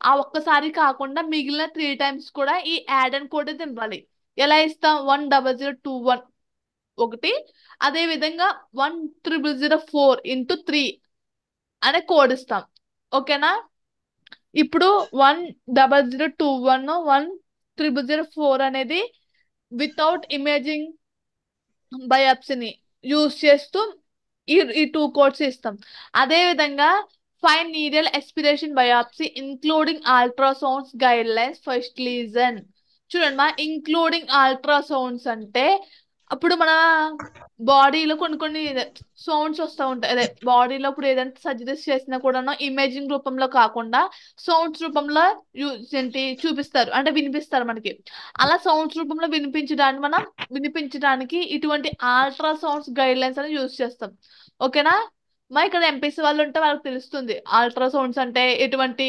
ఆ ఒక్కసారి కాకుండా మిగిలిన 3 టైమ్స్ కూడా ఈ యాడ్ అండ్ కోడ్ అయితే ఇవ్వాలి. ఎలా ఇస్తాం? 10021 ఒకటి, అదే విధంగా 10004 into 3 అనే కోడ్ ఇస్తాం. ఓకేనా? ఇప్పుడు 10021 10004 అనేది వితౌట్ ఇమేజింగ్ బయాప్సీని యూజ్ చేస్తూ ఈ 2 కోడ్స్ ఇస్తాం. అదే విధంగా fine needle aspiration biopsy including ultrasounds guidelines first lesion. చూడండి మా, ఇంక్లూడింగ్ అల్ట్రాసౌండ్స్ అంటే అప్పుడు మన బాడీలో కొన్ని సౌండ్స్ వస్తూ ఉంటాయి. అదే బాడీలో ఇప్పుడు ఏదైనా సర్జరీస్ చేసినా కూడా ఇమేజింగ్ రూపంలో కాకుండా సౌండ్స్ రూపంలో చూపిస్తారు, అంటే వినిపిస్తారు మనకి. అలా సౌండ్స్ రూపంలో వినిపించడానికి ఇటువంటి అల్ట్రాసౌండ్స్ గైడ్ లైన్స్ అని యూజ్ చేస్తాం. ఓకేనా? మా ఇక్కడ ఎంపీసీ వాళ్ళు ఉంటే వాళ్ళకి తెలుస్తుంది అల్ట్రాసౌండ్స్ అంటే ఎటువంటి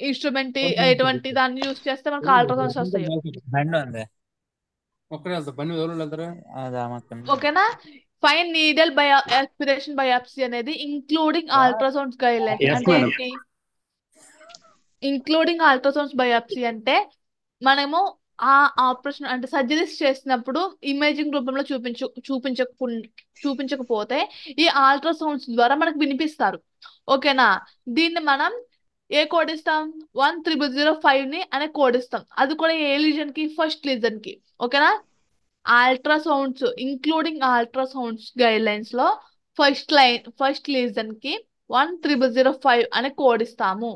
ఇన్స్ట్రుమెంట్, ఎటువంటి దాన్ని యూజ్ చేస్తే మనకు అల్ట్రాసౌండ్స్ వస్తాయి. ఓకేనా? ఫైన్ నీడల్ ఎస్పిరేషన్ బయాప్సీ అనేది ఇంక్లూడింగ్ అల్ట్రాసౌండ్స్ గైడ్ లైన్స్ అంటే ఏంటి? ఇంక్లూడింగ్ అల్ట్రాసౌండ్స్ బయాప్సీ అంటే మనము ఆ ఆపరేషన్ అంటే సర్జరీస్ చేసినప్పుడు ఇమేజింగ్ రూపంలో చూపించకపోతే ఈ అల్ట్రాసౌండ్స్ ద్వారా మనకు వినిపిస్తారు. ఓకేనా? దీన్ని మనం ఏ కోడ్ ఇస్తాం? 10005 అనే కోడ్ ఇస్తాం. అది కూడా ఏ లీజన్ కి? ఫస్ట్ లీజన్ కి. ఓకేనా? Ultrasounds including ultrasounds guide lines లో ఫస్ట్ లీజన్ కి 10005 అనే కోడ్ ఇస్తాము.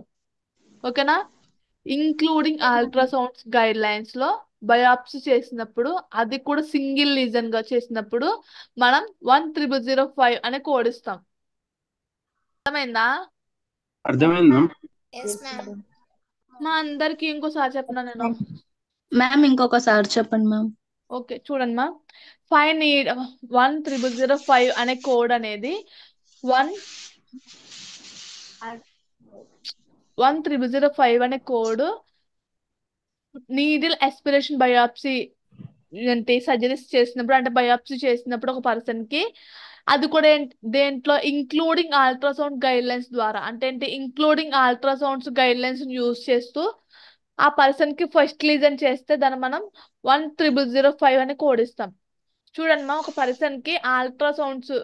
ఓకేనా? ఇంక్లూడింగ్ అల్ట్రాసౌండ్స్ గైడ్ లైన్స్ లో బయాప్సీ చేసినప్పుడు, అది కూడా సింగిల్ లీజన్ గా చేసినప్పుడు మనం 10005 అనే కోడ్ ఇస్తాం. అర్థమైందా? అర్థమైందా? మా అందరికి ఇంకోసారి చెప్పనా నేను? మ్యామ్ ఇంకొకసారి చెప్పండి మ్యామ్. ఓకే, చూడండి మా, 10005 అనే కోడ్ అనేది 10005 అనే కోడ్ నీడిల్ ఎస్పిరేషన్ బయాప్సీ అంటే సర్జరీస్ చేసినప్పుడు, అంటే బయాప్సీ చేసినప్పుడు ఒక పర్సన్ కి, అది కూడా దేంట్లో? ఇంక్లూడింగ్ అల్ట్రాసౌండ్ గైడ్ లైన్స్ ద్వారా. అంటే ఏంటి? Including ultrasounds guidelines use చేస్తూ ఆ పర్సన్ కి ఫస్ట్ లీజన్ చేస్తే దాన్ని మనం 10005 అని కోడ్ ఇస్తాం. చూడండి మా, ఒక పర్సన్ కి అల్ట్రాసౌండ్స్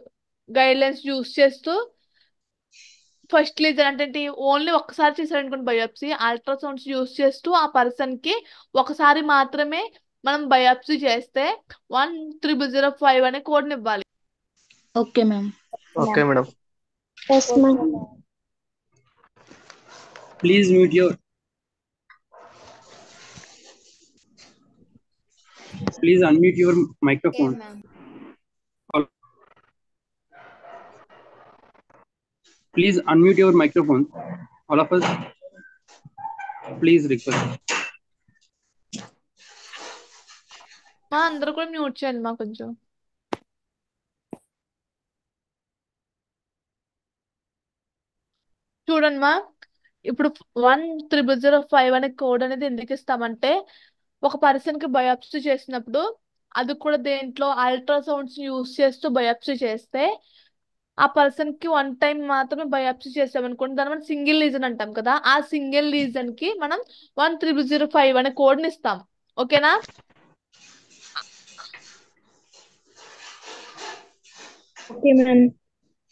గైడ్ లైన్స్ యూజ్ చేస్తూ ఫస్ట్ లీజన్ అంటే ఏంటి? ఓన్లీ ఒక్కసారి చేశారనుకోండి బయాప్సీ, అల్ట్రాసౌండ్స్ యూజ్ చేస్తూ ఆ పర్సన్ కి ఒకసారి మాత్రమే మనం బయాప్సీ చేస్తే 10005 అనే కోడ్ని ఇవ్వాలి. Okay ma'am. Okay madam. Please mute your. Please unmute your microphone. Please unmute your microphone. All of us. Please request. మా అందరూ కూడా మ్యూట్ చేయండి మా కొంచెం. చూడండి మా, ఇప్పుడు 10005 అనే కోడ్ అనేది ఎందుకు ఇస్తామంటే, ఒక పర్సన్ కి బయాప్సీ చేసినప్పుడు, అది కూడా దేంట్లో? అల్ట్రాసౌండ్స్ యూజ్ చేస్తూ బయాప్సీ చేస్తే ఆ పర్సన్ కి 1 టైం మాత్రమే బయాప్సీ చేసామనుకోండి, దాన్ని మనం సింగిల్ లీజన్ అంటాం కదా. ఆ సింగిల్ లీజన్ కి మనం 10005 అనే కోడ్ ని ఇస్తాం. ఓకేనా?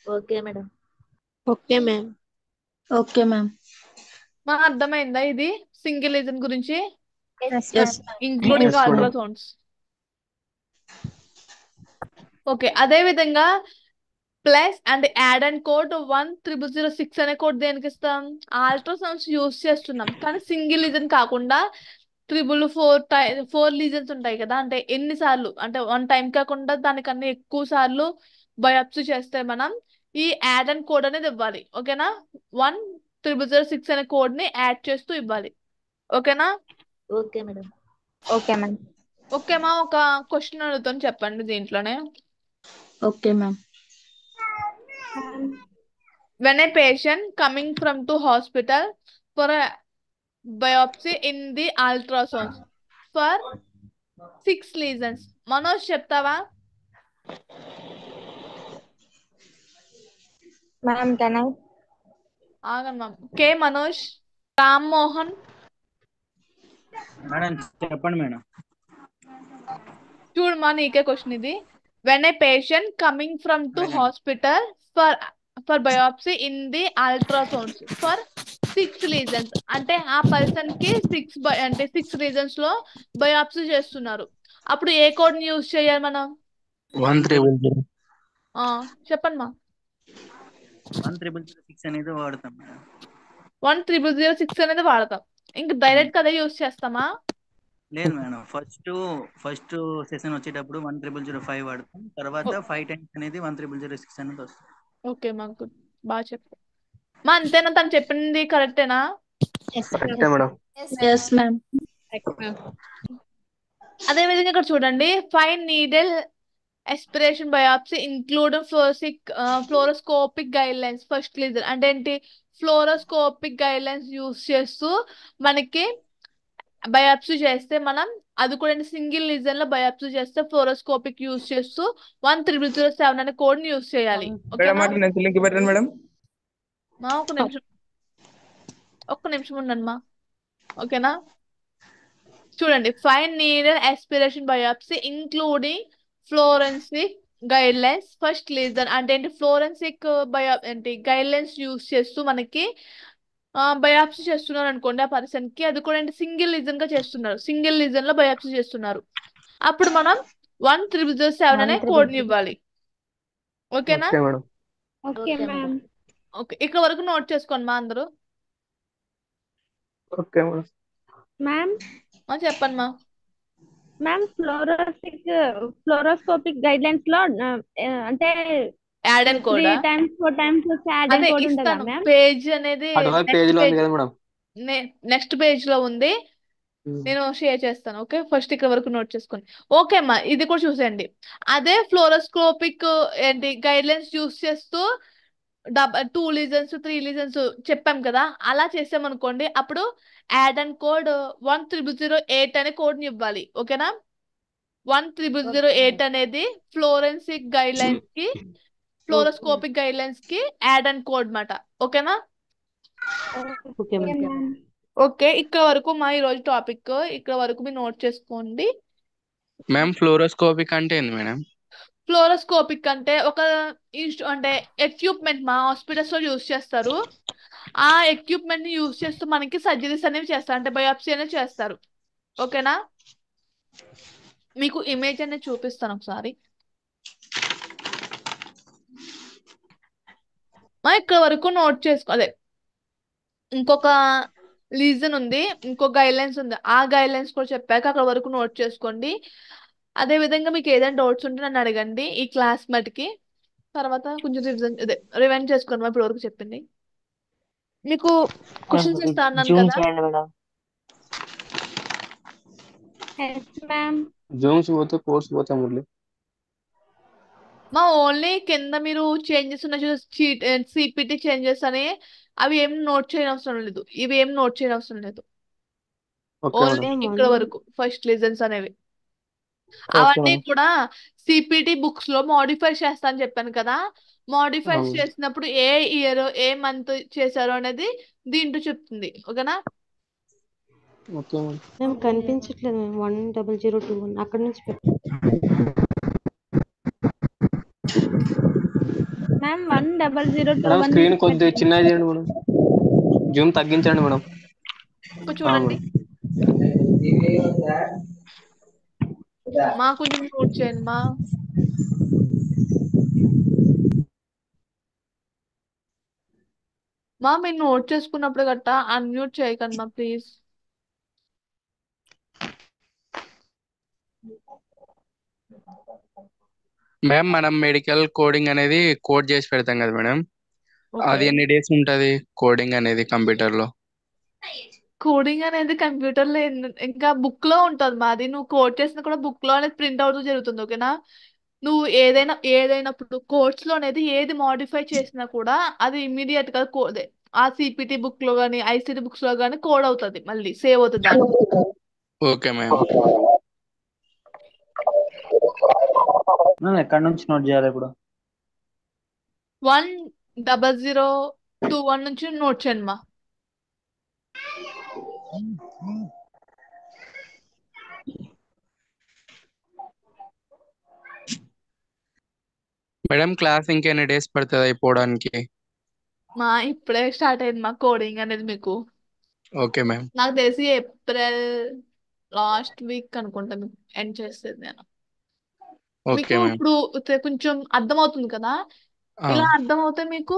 Okay madam. Okay ma'am. మా అర్థమైందా ఇది సింగిల్ లీజన్ గురించి? Yes. Including Yes, madam. Ultrasounds. Okay, అదే విధంగా plus and add and code 10006 అనే కోడ్ దేనికి ఇస్తాం? అల్ట్రాసౌండ్స్ యూస్ చేస్తున్నాం కానీ సింగిల్ లీజన్ కాకుండా 4 లీజన్స్ ఉంటాయి కదా, అంటే ఎన్నిసార్లు అంటే 1 టైం కాకుండా దానికన్నా ఎక్కువ సార్లు బయాప్సీ చేస్తే మనం ఈ యాడ్ అండ్ కోడ్ అనేది ఇవ్వాలి. ఓకేనా? 10006 అనే కోడ్ ని యాడ్ చేస్తూ ఇవ్వాలి. ఓకేనా? Okay madam. Okay ma'am. ఓకేమా? ఒక క్వశ్చన్ అడుగుతాను, చెప్పండి దీంట్లోనే. Okay ma'am. When a patient coming from to hospital for a biopsy in the ultrasounds for 6 lesions. Manoj చెప్తావా? Ma'am can I? ఆగండి మ్యామ్. కే మనోజ్, రామ్ మోహన్. మేడం చెప్పండి మేడం. చూడమా, నీకే క్వశ్చన్ ఇది. When a patient coming from to hospital for biopsy in the ultrasounds for 6 lesions, అంటే ఆ person కి 6 reasons లో biopsy చేస్తున్నారు. అప్పుడు ఏ కోడ్ ని యూజ్ చేయాలి మనం? 1300. చెప్పండి మా. 1306 అనేది వాడతాం మేడం. 10006 అనేది వాడతాం. ఇంక డైరెక్ట్ గా అదే యూజ్ చేస్తామా? లేదు మేడం, ఫస్ట్ సెషన్ వచ్చేటప్పుడు 10005 వాడతాం, తర్వాత 5 టైమ్స్ అనేది 10006 అనేది వస్తుంది. ఓకే మా, గుడ్, బాగా చెప్పు మా. అంతేనా? తను చెప్పింది కరెక్టేనా? కరెక్టే మేడం. Yes ma'am. అదే విధంగా ఇక్కడ చూడండి, 5 needle aspiration biopsy include fluoroscopic guidelines first lesion. అంటే ఏంటి? ఫ్లోరోస్కోపిక్ గైడ్ లైన్స్ యూస్ చేస్తూ మనకి బయాప్సీ చేస్తే మనం, అది కూడా సింగిల్ లీజన్ లో బయాప్సీ చేస్తే ఫ్లోరోస్కోపిక్ యూస్ చేస్తూ 10007 అనే కోడ్ ని యూస్ చేయాలి. మేడం మా ఒక్క నిమిషం ఉండండి మా. ఓకేనా? చూడండి, 5 needle aspiration biopsy including fluoroscopic guidelines first lesion. అంటే ఏంటి? ఫ్లోరెన్సిక్ ఏంటి గైడ్ లైన్స్ యూస్ చేస్తూ మనకి బయాప్సీ చేస్తున్నారు అనుకోండి ఆ పర్సన్ కి, అది కూడా అంటే సింగిల్ లీజన్ గా చేస్తున్నారు, సింగిల్ లీజన్ లో బయాప్సీ చేస్తున్నారు. అప్పుడు మనం 10007 అనే కోడ్ ని ఇవ్వాలి. ఓకేనా? Okay ma'am. ఓకే, ఇక్కడ వరకు నోట్ చేసుకోండి మా అందరూ. Okay madam. మ్యామ్ చెప్పండి మా. మ్యామ్, ఫ్లోరోస్కోపిక్ గైడ్ లైన్స్ లో అంటే add and code 3 times 4 times add and అదే కోడ్ ఉంటుందా ఇస్తాను. మ్యామ్? పేజ్ అనేది పేజ్ లో ఉంది కదా మేడం. నెక్స్ట్ పేజ్ లో ఉంది, నేను షేర్ చేస్తాను. ఓకే, ఫస్ట్ ఇక్కడ వరకు నోట్ చేసుకోండి. ఓకే అమ్మా, ఇది కూడా చూసేయండి. అదే ఫ్లోరోస్కోపిక్ ఏంటి గైడ్ లైన్స్ యూస్ చేస్తూ 2 లీజన్స్ 3 లీజన్స్ చెప్పాం కదా, అలా చేసామనుకోండి అప్పుడు యాడ్ అండ్ కోడ్ 10008 అనే కోడ్ ని ఇవ్వాలి. ఓకేనా? 10008 అనేది ఫ్లోరెన్సిక్ గైడ్ లైన్స్ కి, ఫ్లోరోస్కోపిక్ గైడ్ లైన్స్ కి యాడ్ అండ్ కోడ్ మాట. ఓకేనా? ఓకే, ఇక్కడ వరకు మా ఈ రోజు టాపిక్. ఇక్కడ వరకు మీరు నోట్ చేసుకోండి. మ్యామ్ ఫ్లోరోస్కోపిక్ అంటే ఏంది మేడం? ఫ్లోరోస్కోపిక్ అంటే ఒక అంటే ఎక్విప్మెంట్ మా హాస్పిటల్స్ లో యూస్ చేస్తారు. ఆ ఎక్విప్మెంట్ ని యూస్ చేస్తూ మనకి సర్జరీస్ అనేవి చేస్తారు, అంటే బయాప్సీ అనేది చేస్తారు. ఓకేనా? మీకు ఇమేజ్ అనేది చూపిస్తాను ఒకసారి. మా ఇక్కడ వరకు నోట్ చేసుకో. అదే ఇంకొక రీజన్ ఉంది, ఇంకో గైడ్ లైన్స్ ఉంది, ఆ గైడ్ లైన్స్ కూడా చెప్పాక అక్కడ వరకు నోట్ చేసుకోండి. అదే విధంగా మీకు ఏదైనా డౌట్స్ ఉంటే నన్ను అడగండి ఈ క్లాస్ మటుకి. తర్వాత కొంచెం రివైండ్ చేసుకోండి మా, ఇప్పుడు వరకు చెప్పింది. మీకు క్వశ్చన్స్ ఇస్తా అన్నాను కదా. జూమ్స్ పోతే కోర్స్ పోతా మురళి. మా ఓన్లీ కింద మీరు చేంజెస్ ఉన్న సిపిటి చేంజెస్ అని అవి ఏం నోట్ చేయని అవసరం లేదు, ఇవి ఏం నోట్ చేయని అవసరం లేదు. ఓన్లీ ఇక్కడ వరకు ఫస్ట్ లీజన్స్ అనేవి అవన్నీ కూడా సిపిటి బుక్స్ లో మాడిఫై చేస్తా అని చెప్పాను కదా. మాడిఫై చేసినప్పుడు ఏ ఇయర్ ఏ మంత్ చేశారు అనేది దీంట్లో చెప్తుంది. ఓకేనా? కనిపించట్లేదు 10021 అక్కడ నుంచి మ్యామ్ 10021 స్క్రీన్ కొద్దిగా చిన్నగా చేయండి మేడం, జూమ్ తగ్గించండి మేడం. చూడండి మా, కొంచెం నోట్ చేయండి మా. మా మీరు నోట్ చేసుకున్నప్పుడు గట్టా అన్మ్యూట్ చేయకండి మా ప్లీజ్. మ్యామ్ మనం మెడికల్ కోడింగ్ అనేది కోడ్ చేసి పెడతాం కదా మేడం, ఓకే. అది ఎన్ని డేస్ ఉంటుంది కోడింగ్ అనేది కంప్యూటర్లో? కోడింగ్ అనేది కంప్యూటర్లో ఇంకా బుక్ లో ఉంటుంది మాది. నువ్వు కోడ్ చేసిన కూడా బుక్ లో అనేది ప్రింట్ అవుతూ జరుగుతుంది. ఓకేనా? నువ్వు ఏదైనప్పుడు కోడ్స్ లో అనేది ఏది మాడిఫై చేసినా కూడా అది ఇమీడియట్ గా కోడ్ ఆ సిపిటి బుక్ లో కానీ ఐసిటి బుక్స్ లో కానీ కోడ్ అవుతుంది, మళ్ళీ సేవ్ అవుతుంది దానికి. Okay ma'am. ఎక్కడి నుంచి నోట్ చేయాలి ఇప్పుడు? 10021 నుంచి నోట్ చేయండి మా. మేడం క్లాస్ ఇంకెన్ని డేస్ పడుతుంది అయిపోవడానికి? మా ఇప్పుడే స్టార్ట్ అయింది మా కోడింగ్ అనేది మీకు. Okay ma'am. నాకు తెలిసి ఏప్రిల్ లాస్ట్ వీక్ అనుకుంటా మీకు ఎండ్ చేసేది నేను. ఓకే మీకు మ్యామ్. ఇప్పుడు కొంచెం అర్థమవుతుంది కదా? ఇలా అర్థమవుతే మీకు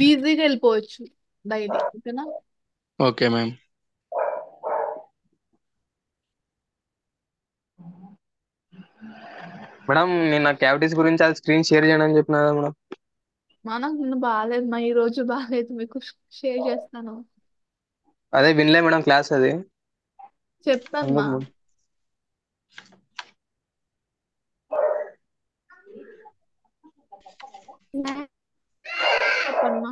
ఈజీగా వెళ్ళిపోవచ్చు డైలీ. ఓకేనా? Okay ma'am. మేడం నిన్న క్యావిటీస్ గురించి అది స్క్రీన్ షేర్ చేయండి అని చెప్పినా కదా మేడం. నాకు నిన్న బాగాలేదు మా, ఈ రోజు బాగాలేదు, మీకు షేర్ చేస్తాను. అదే వినలే మేడం క్లాస్ అది. చెప్తాను మా. అందుకు చెప్పండి మా.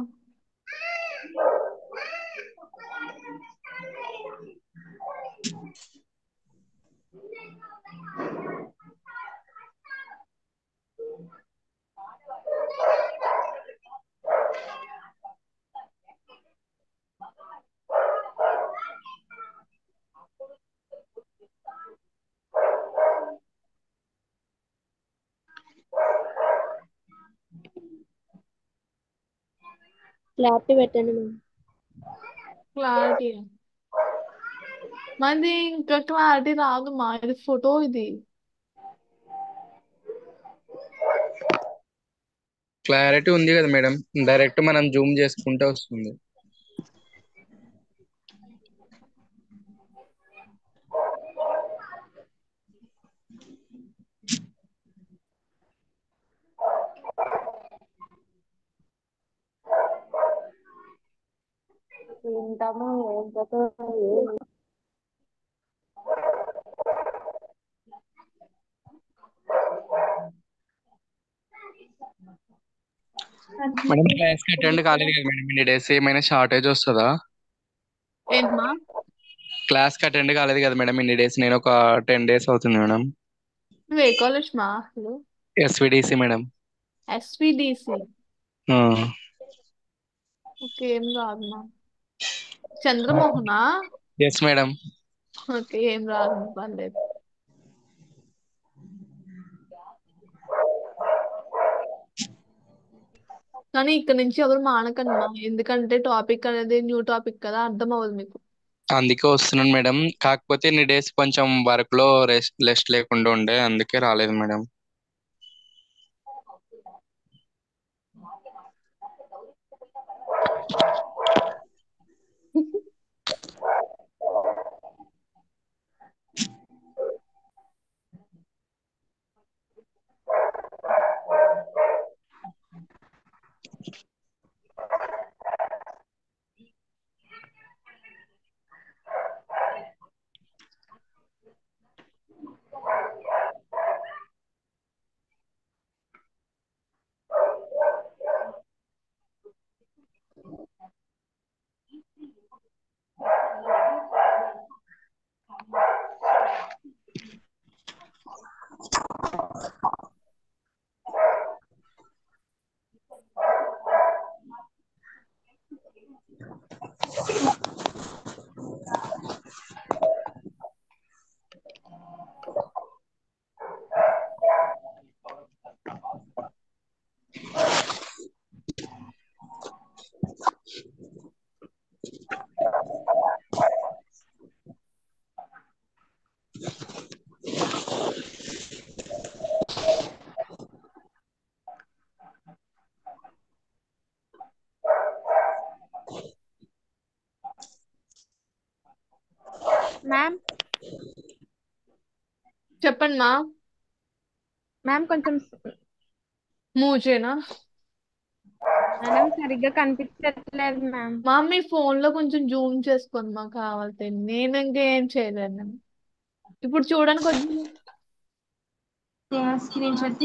క్లారిటీ పెట్టండి మ్యామ్. క్లారిటీ మాది ఇంకా క్లారిటీ రాదు మా, ఇది ఫోటో ఇది. క్లారిటీ ఉంది కదా మేడం, డైరెక్ట్ మనం జూమ్ చేసుకుంటే వస్తుంది. వింటాము ఏం కథ మేడం క్లాస్ కి అటెండ్ కాలేదు కదా మేడం ఇన్ని డేస్, ఏమైనా షార్టేజ్ వస్తుందా? ఏంటమ్మా? క్లాస్ కి అటెండ్ కాలేదు కదా మేడం ఇన్ని డేస్, నేను ఒక 10 days అవుతుంది మేడం. నువ్వు ఏ కాలేజ్ మా అసలు? ఎస్విడిసి మేడం. ఎస్విడిసి. ఓకే, ఏం రాదు మా. చంద్రమోహనా? Yes madam. ఓకే, ఏం రాదు మా, పర్లేదు. కానీ ఇక్కడ నుంచి ఎవరు మానకండి మా, ఎందుకంటే టాపిక్ అనేది న్యూ టాపిక్ కదా, అర్థం అవ్వదు మీకు. అందుకే వస్తున్నాను మేడం, కాకపోతే ఇన్ని డేస్ కొంచెం వర్క్ లో రెస్ట్ లేకుండా ఉండే, అందుకే రాలేదు మేడం. చెప్పండి మా. మ్యామ్ కొంచెం మూవ్ చేయనా మేడం సరిగ్గా కనిపించట్లేదు మ్యామ్. మా మీ ఫోన్ లో కొంచెం జూమ్ చేసుకోండి మాకు కావాలంటే. నేను ఇంకేం చేయలేను. ఇప్పుడు చూడండి కొంచెం. స్క్రీన్ షాట్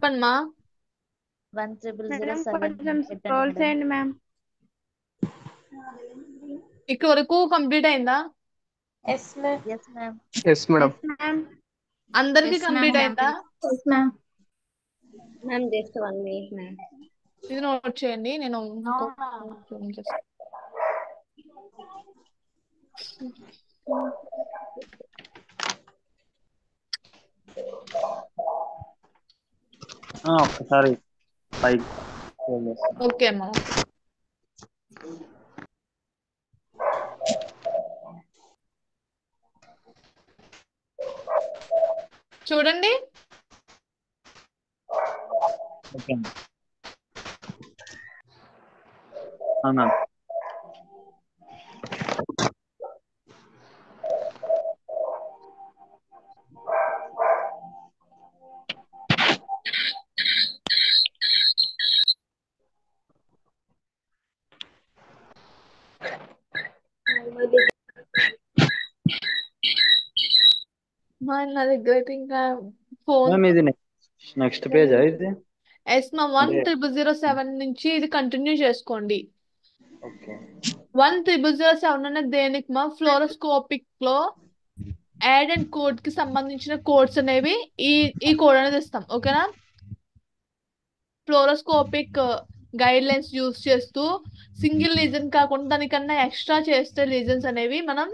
చెప్పండి మా. 10007 మేడం కొంచెం పెట్టండి స్క్రోల్ మేడం. చేయండి మ్యామ్. ఇక్కడ వరకు కంప్లీట్ అయిందా? Yes ma'am. Yes ma'am. Yes madam. Yes ma'am. అందరికి Yes, కంప్లీట్ ma'am. అయిందా? Yes ma'am. Ma'am just 1 minute ma'am. ఇది నోట్ చేయండి. నేను zoom చేస్తాను. ఒక్కసారి పైకి ఓకే అమ్మా. చూడండి. Okay ma'am. నా దగ్గర అయితే ఇంకా ఫోన్. మ్యామ్ ఇది నెక్స్ట్ పేజా ఇది? ఎస్ మా 10007 నుంచి ఇది కంటిన్యూ చేసుకోండి. ఓకే 10007 అనేది దేనికి మా? ఫ్లోరోస్కోపిక్ లో యాడ్ అండ్ కోడ్ కి సంబంధించిన కోడ్స్ అనేవి ఈ కోడ్ అనేది ఇస్తాం. ఓకేనా? ఫ్లోరోస్కోపిక్ గైడ్ లైన్స్ యూస్ చేస్తూ సింగిల్ లీజన్ కాకుండా దానికన్నా ఎక్స్ట్రా చేస్తే లీజన్స్ అనేవి మనం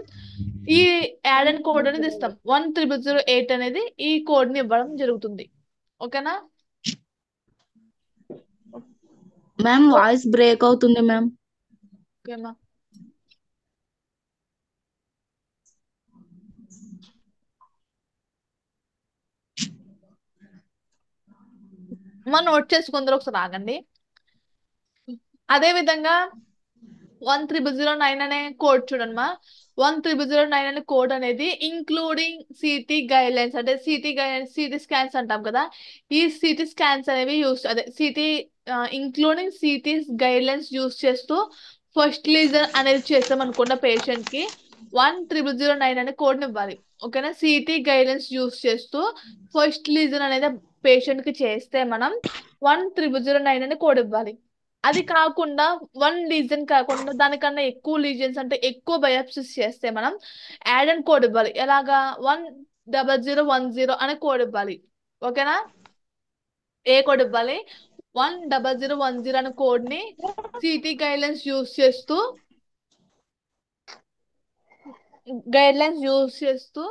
ఈ యాడ్ అండ్ కోడ్ అనేది ఇస్తాం. 10008 అనేది ఈ కోడ్ ని ఇవ్వడం జరుగుతుంది. ఓకేనా? మ్యామ్ వాయిస్ బ్రేక్ అవుతుంది మ్యామ్. ఓకేమా. మనం నోట్ చేసుకుందరు ఒకసారి ఆగండి. అదే విధంగా 10009 అనే కోడ్ చూడండి మా. 10009 అనే కోడ్ అనేది ఇంక్లూడింగ్ సిటీ గైడ్ లైన్స్, అంటే సిటీ స్కాన్స్ అంటాం కదా. ఈ సిటీ స్కాన్స్ అనేవి city including city guide lines use చేస్తూ ఫస్ట్ లీజన్ అనేది చేస్తాం అనుకున్న పేషెంట్ కి 10009 అనే కోడ్ ఇవ్వాలి. ఓకేనా? సిటీ గైడ్ లైన్స్ యూస్ చేస్తూ ఫస్ట్ లీజన్ అనేది పేషెంట్ కి చేస్తే మనం 10009 అనే కోడ్ ఇవ్వాలి. అది కాకుండా 1 లీజన్ కాకుండా దానికన్నా ఎక్కువ లీజన్స్, అంటే ఎక్కువ బయాప్సిస్ చేస్తే మనం యాడ్ అండ్ కోడ్ ఇవ్వాలి. ఎలాగా? 10010 అనే కోడ్ ఇవ్వాలి. ఓకేనా? ఏ కోడ్ ఇవ్వాలి? 10010 అనే కోడ్ ని సిటీ గైడ్లైన్స్ యూస్ చేస్తూ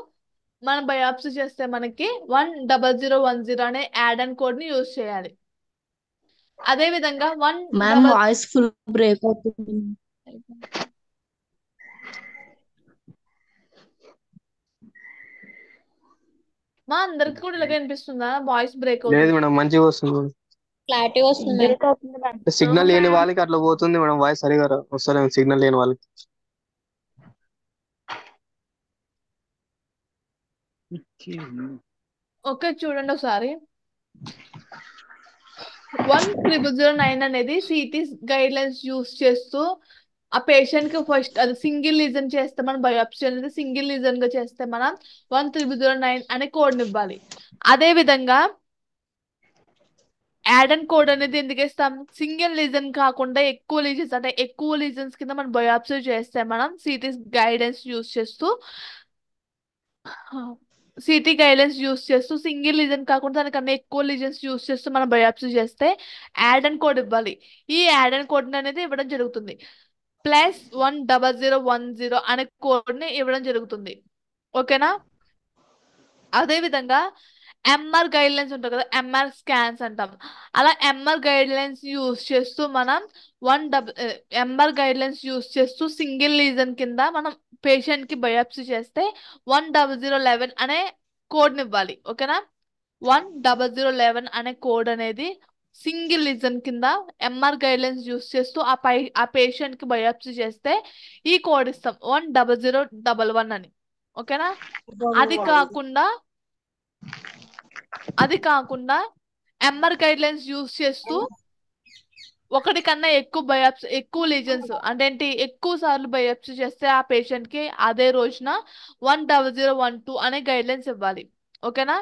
మనం బయాప్సీ చేస్తే మనకి 10010 అనే యాడ్ అండ్ కోడ్ ని యూస్ చేయాలి. అదే విధంగా మ్యామ్ వాయిస్ ఫుల్ బ్రేక్ అవుతుంది. మా అందరికి కూడా ఇలాగే అనిపిస్తుందా? వాయిస్ బ్రేక్ లేదు అవుతుంది. మేడం, మంచిగా వస్తుంది. క్లారిటీ వస్తుంది మ్యామ్. బ్రేక్ అవుతుంది మ్యామ్. సిగ్నల్ లేని వాళ్ళకి అట్లా పోతుంది మేడం, వాయిస్ సరిగా వస్తలేదు సిగ్నల్ లేని వాళ్ళకి. ఓకే చూడండి ఒకసారి. 10009 అనేది సిటీ గైడ్ లైన్స్ యూస్ చేస్తూ ఆ పేషెంట్ కి ఫస్ట్ అది సింగిల్ లీజన్ చేస్తే మనం బయోప్సీ అనేది సింగిల్ లీజన్ గా చేస్తే మనం 13009 అనే కోడ్ ఇవ్వాలి. అదే విధంగా యాడ్ అండ్ కోడ్ అనేది ఎందుకు ఇస్తాం? సింగిల్ లీజన్ కాకుండా ఎక్కువ లీజన్స్ అంటే ఎక్కువ లీజన్స్ కింద మనం బయోప్సీ చేస్తే మనం గైడెన్స్ యూస్ చేస్తూ సింగిల్ లీజన్ కాకుండా దానికన్నా ఎక్కువ లీజన్స్ యూస్ చేస్తూ మనం బయోప్సీ చేస్తే యాడ్ అండ్ కోడ్ ఇవ్వాలి. ఈ యాడ్ అండ్ కోడ్ అనేది ఇవ్వడం జరుగుతుంది. +10010 అనే కోడ్ ని ఇవ్వడం జరుగుతుంది. ఓకేనా? అదే విధంగా ఎంఆర్ గైడ్ లైన్స్ ఉంటాయి కదా, ఎంఆర్ స్కాన్స్ అంటాం. అలా ఎంఆర్ గైడ్ లైన్స్ యూస్ చేస్తూ మనం ఎంఆర్ గైడ్ లైన్స్ యూస్ చేస్తూ సింగిల్ లీజన్ కింద మనం పేషెంట్ కి బయోప్సీ చేస్తే 10011 అనే కోడ్ ని ఇవ్వాలి. ఓకేనా? 10011 అనే కోడ్ అనేది సింగిల్ లీజన్ కింద ఎంఆర్ గైడ్ లైన్స్ యూస్ చేస్తూ ఆ పేషెంట్ కి బయోప్సీ చేస్తే ఈ కోడ్ ఇస్తాం 10011 అని. ఓకేనా? అది కాకుండా ఎంఆర్ గైడ్ లైన్స్ యూస్ చేస్తూ ఒకటి కన్నా ఎక్కువ లీజన్స్ అంటే ఏంటి, ఎక్కువ సార్లు బయోప్సీ చేస్తే ఆ పేషెంట్ కి అదే రోజున 10012 అనే గైడ్ లైన్స్ ఇవ్వాలి. ఓకేనా?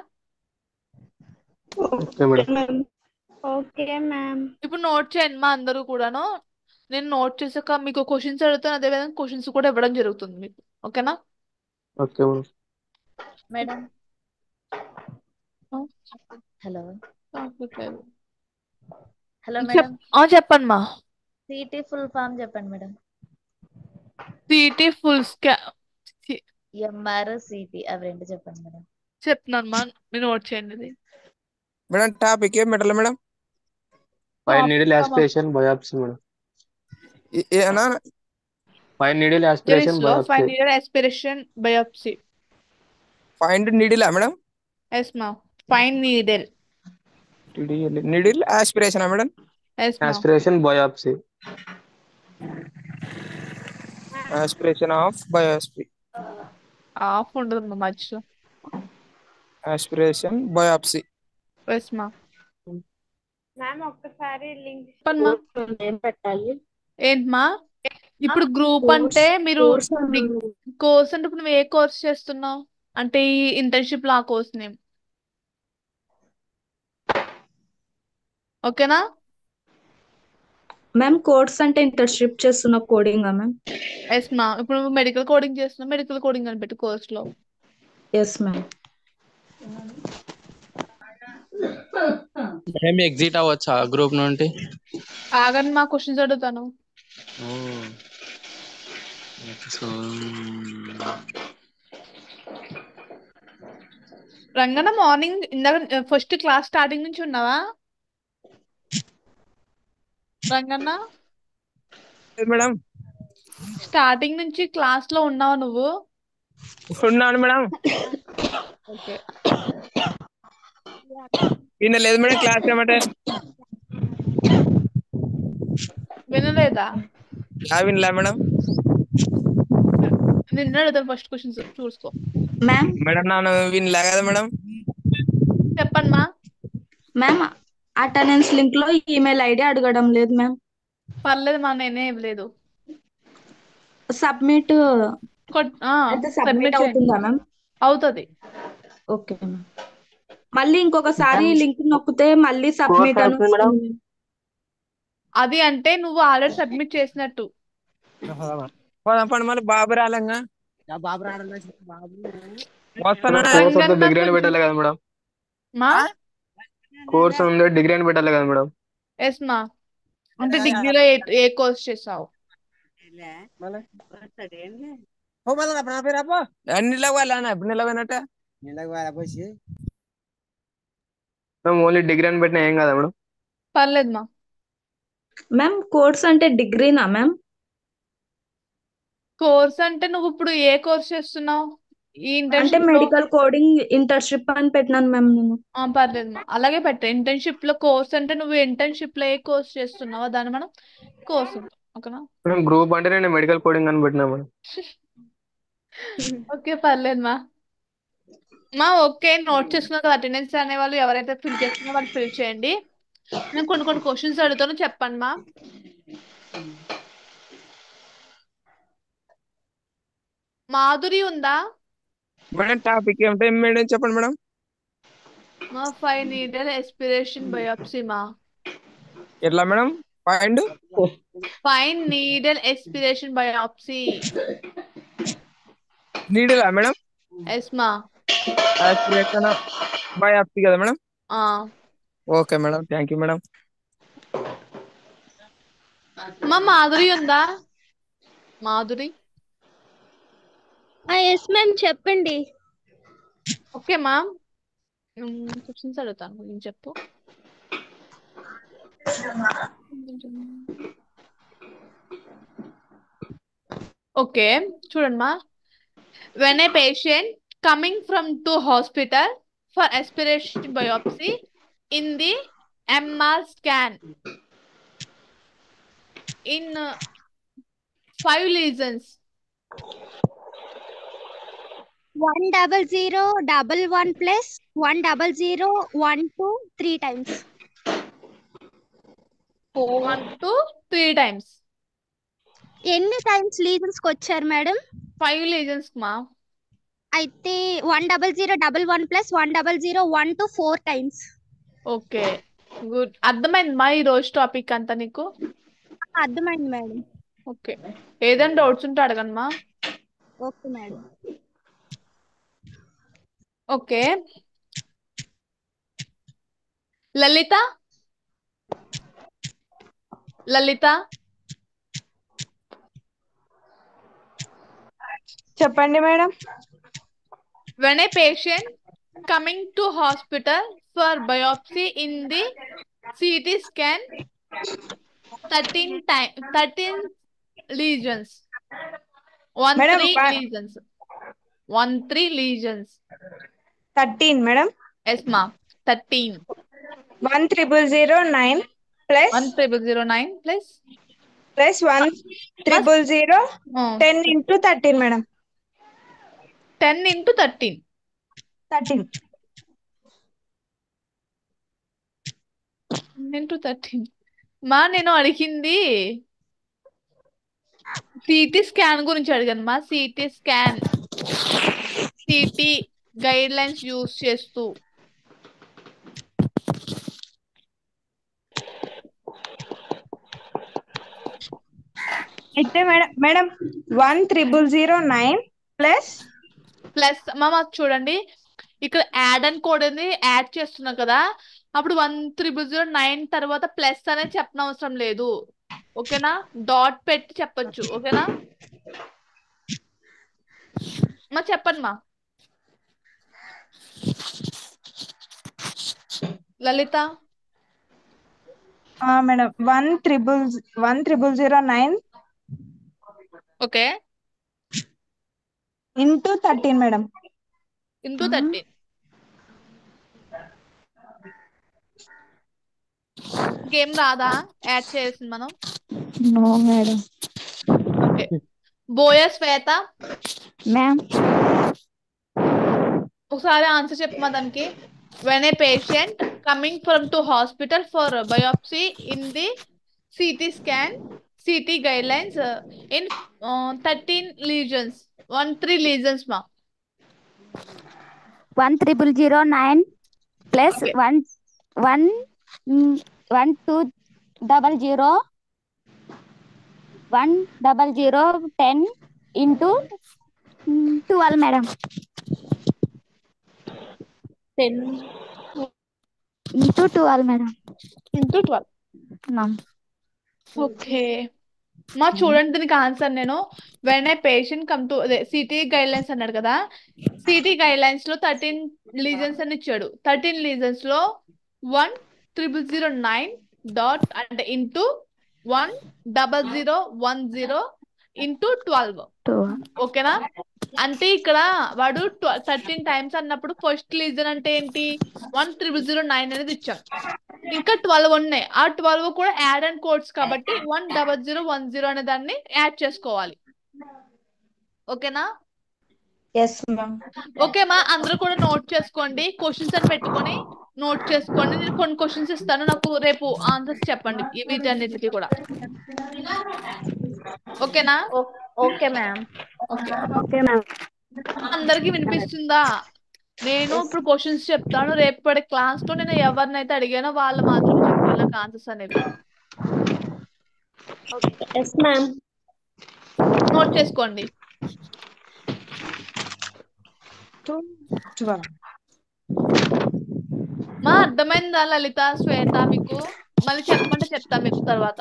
Okay madam. Okay ma'am. ఇప్పుడు నోట్ చేయండి మా అందరూ కూడాను. నేను నోట్ చేసాక మీకు క్వశ్చన్స్ అడుగుతాను, అదే విధంగా క్వశ్చన్స్ కూడా ఇవ్వడం జరుగుతుంది మీకు. ఓకేనా? Okay madam. Madam hello hello madam, చెప్పండి మా. సిటీ ఫుల్ ఫామ్ చెప్పండి madam. CT full MR CT అవి రెండు చెప్పండి మేడం. చెప్తున్నాను మా, మీరు నోట్ చేయండి ఇది. మేడం టాపిక్ ఏం పెట్టాలి madam? Five needle aspiration biopsy madam. ఏనా five needle aspiration biopsy. Five needle aspiration biopsy. Find needle madam? Yes మా. Five needle needle aspiration madam? Yes మా. Aspiration biopsy. Aspiration of biopsy. Of ఉండదు మా మధ్యలో. Aspiration biopsy. Yes మా. Ma'am ఒక్కసారి link చెప్పండి మా. ఏం పెట్టాలి? ఏంటి మా? ఇప్పుడు గ్రూప్ అంటే మీరు కోర్స్ అంటే ఇప్పుడు నువ్వు ఏ కోర్స్ చేస్తున్నావు అంటే ఈ ఇంటర్న్షిప్ లో ఆ కోర్స్ నేమ్. ఓకేనా? మ్యామ్ కోర్స్ అంటే ఇంటర్న్షిప్ చేస్తున్న కోడింగ్ మ్యామ్? ఎస్ మా. ఇప్పుడు నువ్వు మెడికల్ కోడింగ్ చేస్తున్నావు, మెడికల్ కోడింగ్ అని పెట్టు కోర్స్ లో. Yes ma'am. ఎగ్జిట్ అవ్వచ్చా గ్రూప్ నుండి? ఆగండి మా, క్వశ్చన్స్ అడుగుతాను. రంగన్న మార్నింగ్ ఇందాక ఫస్ట్ క్లాస్ స్టార్టింగ్ నుంచి ఉన్నావా రంగన్న? మేడం స్టార్టింగ్ నుంచి క్లాస్ లో ఉన్నావా నువ్వు? ఉన్నాను మేడం. ఓకే. వినలేదు మేడం క్లాస్ ఏమంటే? వినలేదా? వినలే మేడం. నిన్న అడుగుతాను ఫస్ట్ క్వశ్చన్స్ చూసుకో. మ్యామ్ మేడం నన్ను వినలే కదా మేడం. చెప్పండి మా. మ్యామ్ అటెండెన్స్ లింక్ లో ఈమెయిల్ ఐడి అడగడం లేదు మ్యామ్. పర్లేదు మా, నేనే ఇవ్వలేదు. సబ్మిట్ సబ్మిట్ అవుతుందా మ్యామ్? అవుతుంది. Okay ma'am. మళ్ళీ ఇంకొకసారి లింక్ నొక్కితే మళ్ళీ సబ్మిట్ అని వస్తుంది. అది అంటే నువ్వు ఆల్రెడీ సబ్మిట్ చేసినట్టు. మళ్ళీ బాబు రాలంగా వస్తాను. డిగ్రీ అని పెట్టాలి కదా మేడం? మా కోర్స్ ఉంది, డిగ్రీ అని పెట్టాలి కదా మేడం? ఎస్ మా. అంటే డిగ్రీలో ఏ కోర్స్ చేసావు? ఓన్లీ డిగ్రీ అని పెట్టినా ఏం కదా మేడం? పర్లేదు మా. మ్యామ్ కోర్స్ అంటే డిగ్రీనా మ్యామ్? కోర్స్ అంటే నువ్వు ఇప్పుడు ఏ కోర్స్ చేస్తున్నావు? ఈ అంటే ఇంటర్న్షిప్ లో మెడికల్ కోడింగ్ ఇంటర్న్షిప్ అని పెట్టినాను మ్యామ్ నేను. పర్లేదు మా, అలాగే పెట్ట. ఇంటర్న్షిప్ లో కోర్స్ అంటే నువ్వు ఇంటర్న్షిప్ లో ఏ కోర్స్ చేస్తున్నావో దాన్ని మనం కోర్స్ ఉంటాం. ఓకేనా? మేడం గ్రూప్ అంటే నేను మెడికల్ కోడింగ్ అని పెట్టినా మేడం. ఓకే పర్లేదు మా. ఓకే, నోట్ చేసుకున్నా కదా. అటెండెన్స్ అనే వాళ్ళు ఎవరైతే ఫిల్ చేస్తున్నారో వాళ్ళు ఫిల్ చేయండి. నేను కొన్ని క్వశ్చన్స్ అడుగుతాను, చెప్పండి మా. మాధురి ఉందా? మేడం టాపిక్ ఏమిటో మేడం చెప్పండి మేడం. మా 5 needle aspiration biopsy మా. ఎట్లా madam? Point 5 needle aspiration biopsy. నీడిలా మేడం? ఎస్ మా. ఆస్పిరేషన్ బయాప్సీ కదా madam? Okay madam, thank you madam. మా మాధురి ఉందా? మాధురి ఎస్ మ్యామ్ చెప్పండి. ఓకే మా. క్వశ్చన్స్ అడుగుతాను, నేను చెప్పు. ఓకే చూడండి మా. when a patient coming from to hospital for aspiration biopsy in the MR scan in 5 lesions. 10011 plus 10012 3 times. 1 to 3 times. ఎన్ని టైమ్స్ లీజన్స్ కి వచ్చారు మేడం? 5 lesions మా. అయితే 10011 ప్లస్ 10012 4 టైమ్స్. Okay good. అర్థమైంది మా ఈ రోజు టాపిక్ అంతా నీకు? అర్థమైంది మేడం. ఓకే, ఏదైనా డౌట్స్ ఉంటే అడగండి మా. Okay madam. ఓకే లలిత, లలిత చెప్పండి madam. when a patient coming to hospital for biopsy in the CT scan 13 lesions. 13 lesions. 13 lesions. 13 madam. Yes ma. 13. 10009 plus 10009 plus 100 10 into 13 madam. 10 into 13. 13 into 13. మా నేను అడిగింది CT scan గురించి అడిగాను మా. CT scan, city guide lines use చేస్తూ. అయితే madam 10009 plus మా చూడండి ఇక్కడ యాడ్ అండ్ కోడ్ అనేది యాడ్ చేస్తున్నాం కదా, అప్పుడు 10009 తర్వాత ప్లస్ అనేది చెప్పనవసరం లేదు. ఓకేనా? డాట్ పెట్టి చెప్పొచ్చు. ఓకేనా మా? చెప్పండి మా. Lalitha madam 10009 okay into 13 madam. into 13. ఇంకేం రాదా యాడ్ చేయాల్సింది మనం? No madam. Okay Boya Swetha ma'am ఒకసారి ఆన్సర్ చెప్పమా దానికి. when a patient coming from to hospital for biopsy in the CT scan, CT guidelines in 13 lesions. 13 lesions ma. 10009 plus 12000 10 into 12 madam. 10 into 12 madam. into 12. Okay మా చూడండి దీనికి answer నేను when a patient come to city guide lines అన్నాడు కదా, city guide lines లో 13 lesions అని ఇచ్చాడు. 13 lesions లో 10009 డాట్ అంటే ఇంటూ 10010 ఇంటూ 12. ఓకేనా? అంటే ఇక్కడ వాడు 13 టైమ్స్ అన్నప్పుడు ఫస్ట్ లీజన్ అంటే ఏంటి 10009 అనేది ఇచ్చాం. ఇంకా 12 ఉన్నాయి, ఆ 12 కూడా యాడ్ అండ్ కోడ్స్ కాబట్టి 10010 అనే దాన్ని యాడ్ చేసుకోవాలి. ఓకేనా? ఓకే మా, అందరూ కూడా నోట్ చేసుకోండి. క్వశ్చన్స్ అని పెట్టుకొని నోట్ చేసుకోండి. నేను కొన్ని క్వశ్చన్స్ ఇస్తాను, నాకు రేపు ఆన్సర్స్ చెప్పండి వీటన్నిటికీ కూడా. ఓకేనా? Okay ma'am. Okay okay ma'am. అందరికి వినిపిస్తుందా? నేను ఇప్పుడు క్వశ్చన్స్ చెప్తాను, రేపటి క్లాస్ లో నేను ఎవరినైతే అడిగానో వాళ్ళు మాత్రం చెప్పాలి నాకు ఆన్సర్స్ అనేవి. Yes ma'am. నోట్ చేసుకోండి. 12. మా అర్థమైందా లలిత, శ్వేత మీకు? మళ్ళీ చెప్పమంటే చెప్తా మీకు తర్వాత.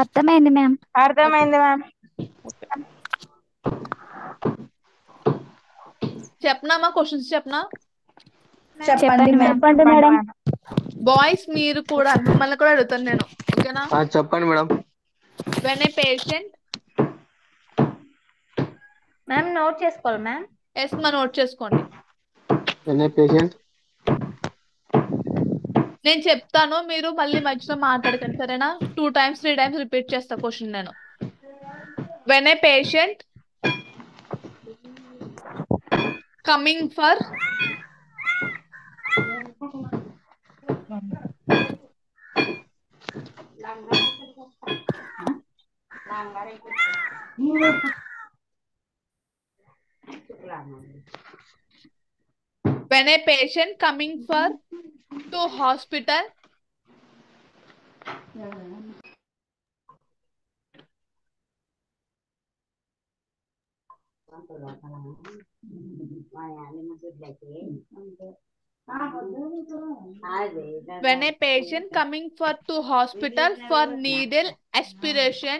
అర్థమైంది మ్యామ్. అర్థమైంది మ్యామ్. చెప్పనామా క్వశ్చన్స్ చెప్పనా? చెప్పండి మ్యామ్. చెప్పండి మేడం. బాయ్స్ మీరు కూడా, మిమ్మల్ని కూడా అడుగుతాను నేను, ఓకేనా? చెప్పండి madam. When a patient, ma'am note చేసుకోవాలి మ్యామ్. ఎస్ మా నోట్ చేసుకోండి. వెన్ ఏ పేషెంట్, నేను చెప్తాను, మీరు మళ్ళీ మధ్యలో మాట్లాడకండి, సరేనా? 2 times 3 times రిపీట్ చేస్తా క్వశ్చన్ నేను. When a patient coming for when a patient coming for to hospital when a patient coming for to hospital for needle aspiration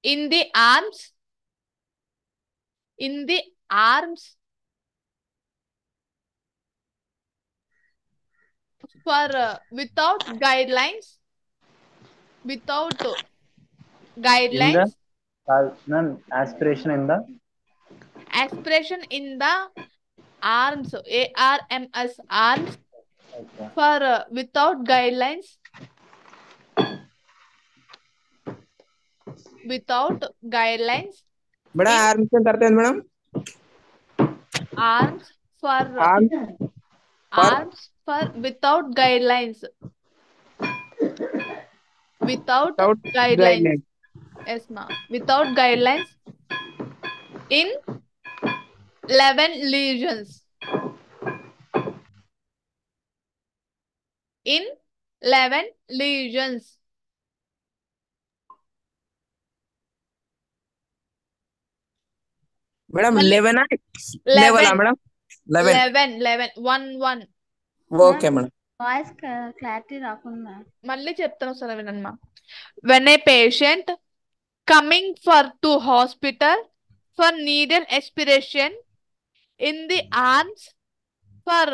in the arms for without guidelines aspiration in the arms ARMS arms okay. for without guidelines madam arms ఎంత అర్థం madam? arms for without guidelines yes ma'am, without guidelines in 11 lesions madam 11 madam 11 1 okay madam. Voice clarity రాకుండా. మళ్ళీ చెప్తాను సరే వినమ్మా. when a patient coming for to hospital for needle aspiration in the arms for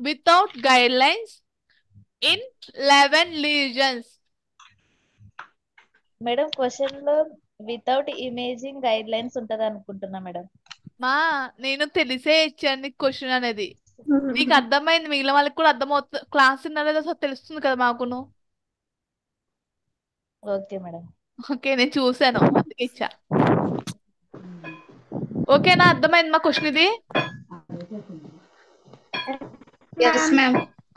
without guidelines in 11 lesions. Madam question లో without imaging guide lines ఉంటది అనుకుంటున్నా madam. మా నేను తెలిసే ఇచ్చాను క్వశ్చన్ అనేది, నీకు అర్థమైంది, మిగిలిన వాళ్ళకి కూడా అర్థమవుతుంది, క్లాస్ అనేది తెలుస్తుంది కదా మాకును. Okay madam. ఓకే నేను చూసాను అందుకే ఇచ్చా. ఓకేనా, అర్థమైంది మా క్వశ్చన్ ఇది?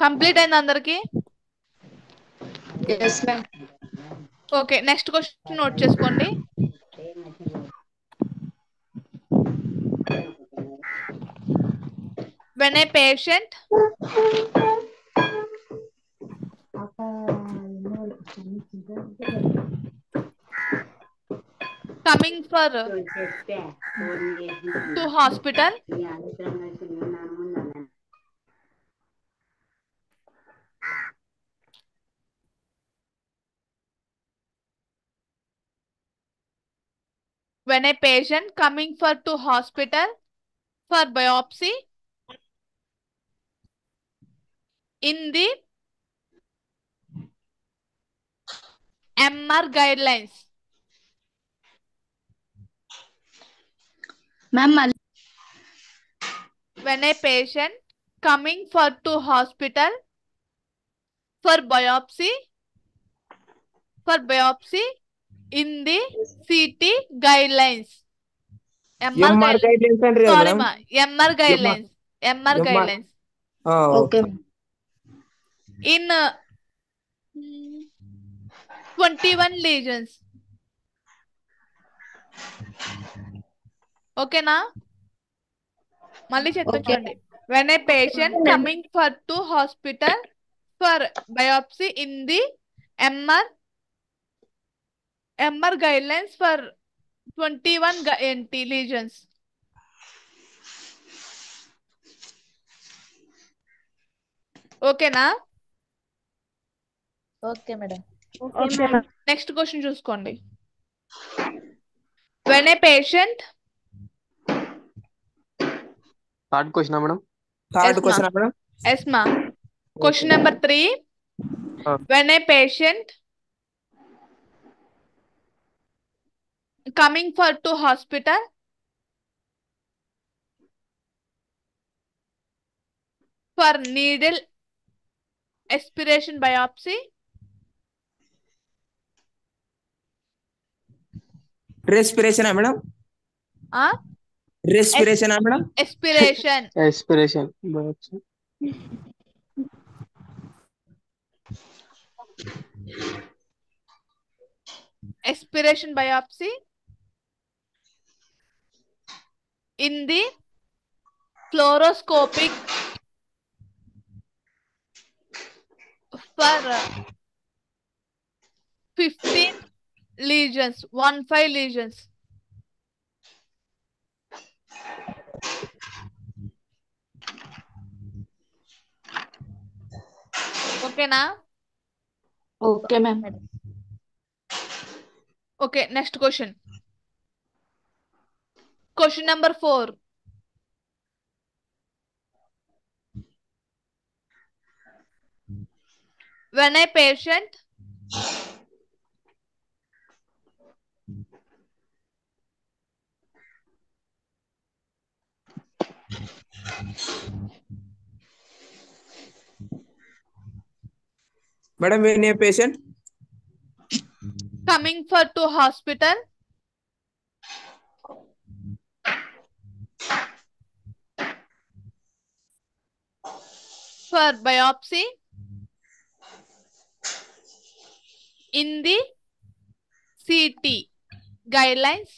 కంప్లీట్ అయింది అందరికి? ఓకే నెక్స్ట్ క్వశ్చన్ నోట్ చేసుకోండి. when a patient coming for to hospital when a patient coming for to hospital for biopsy in the MR guidelines. Ma'am, when a patient coming for to hospital for biopsy in the CT guidelines. MR guidelines అంటే sorry ma, MR guidelines. Okay In 21 lesions. ఓకేనా? మళ్ళీ చెప్తా చూడండి. When a patient coming to hospital for biopsy in the MR guidelines for 21 lesions. ఓకేనా? Okay madam. Next question చూసుకోండి. When a patient third question madam. Yes ma. Question number 3. When a patient coming to hospital for needle aspiration biopsy. Respiration madam. Respiration madam. Aspiration. biopsy. Aspiration biopsy in the fluoroscopic for 15 lesions, 15 lesions. ఓకేనా? Okay ma'am. Okay next question. Question number 4. When a patient Madam, when a patient coming to hospital for biopsy in the CT guidelines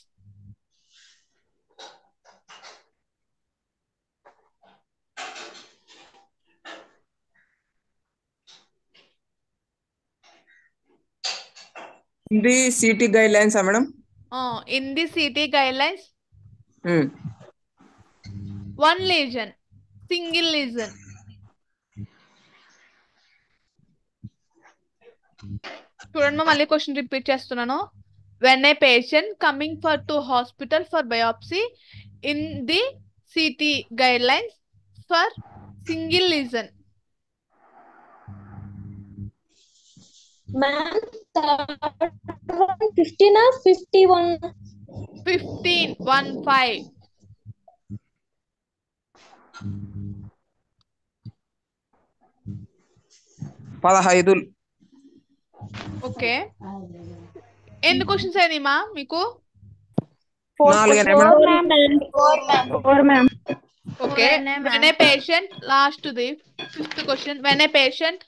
in the CT guidelines, madam. In the CT guidelines, one lesion, single lesion. చూడండి మళ్ళీ question repeat చేస్తున్నాను. When a patient coming to hospital for biopsy in the CT guidelines for single lesion. Ma'am, 15 or 51? 15, 15. Okay. ఎన్ని questions అయినాయిమా మీకు? 4 ma'am. Okay. When a patient, last the 5th question. When a patient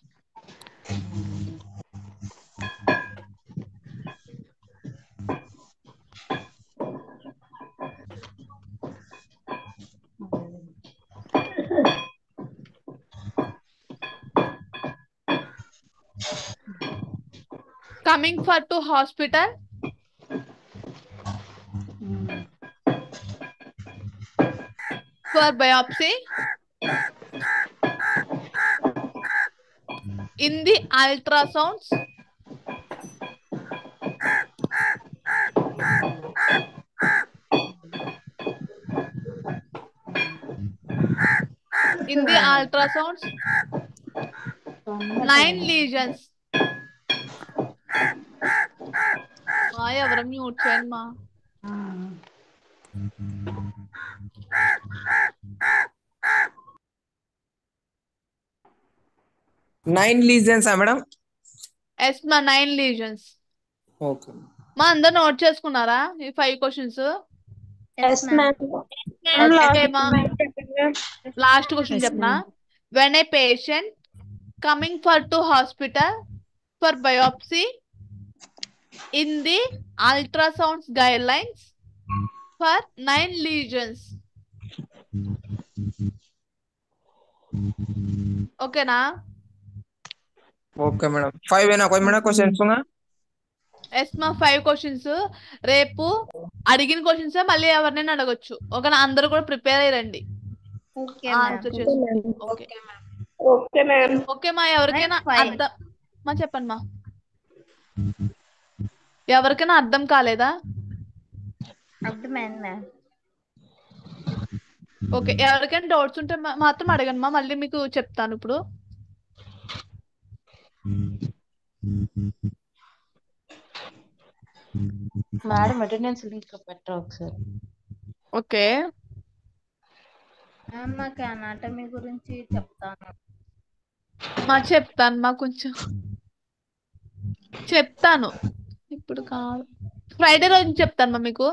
coming to hospital for biopsy in the ultrasounds in the ultrasounds 9 lesions. ఎవరు mute చేయండి మా. 9 lesions, madam. Yes మా, 9 lesions. Okay. మా అందరు note చేసుకున్నారా ఈ 5 questions? Yes ma'am. Last question చెప్పనా? when a patient coming to hospital for biopsy in the ultrasounds guidelines for 9 lesions. ఓకేనా? ఓకే మేడం 5 ఏనా కోయి మేడం క్వశ్చన్స్ ఉంగా ఎస్ మా 5 క్వశ్చన్స్ రేపు అడిగిన క్వశ్చన్స్ మళ్ళీ ఎవరినైనా అడగొచ్చు. ఓకేనా? అందరూ కూడా ప్రిపేర్ అయ్యండి. ఓకే ఆన్సర్ చేసుకోండి. Okay okay ma'am. ఓకే మా ఎవరికైనా అర్థం మా చెప్పండి మా ఎవరికైనా అర్థం కాలేదా? అర్థమైంది మ్యామ్. ఓకే ఎవరికైనా డౌట్స్ ఉంటే మాత్రం అడగండి మా, మళ్ళీ మీకు చెప్తాను ఇప్పుడు. మేడం అటెండెన్స్ లింక్ పెట్టరా ఒకసారి. ఓకే మాకు అనాటమీ గురించి చెప్తాను. మా చెప్తాను మా కొంచెం చెప్తాను ఇప్పుడు కాదు, ఫ్రైడే రోజు చెప్తాను మా మీకు.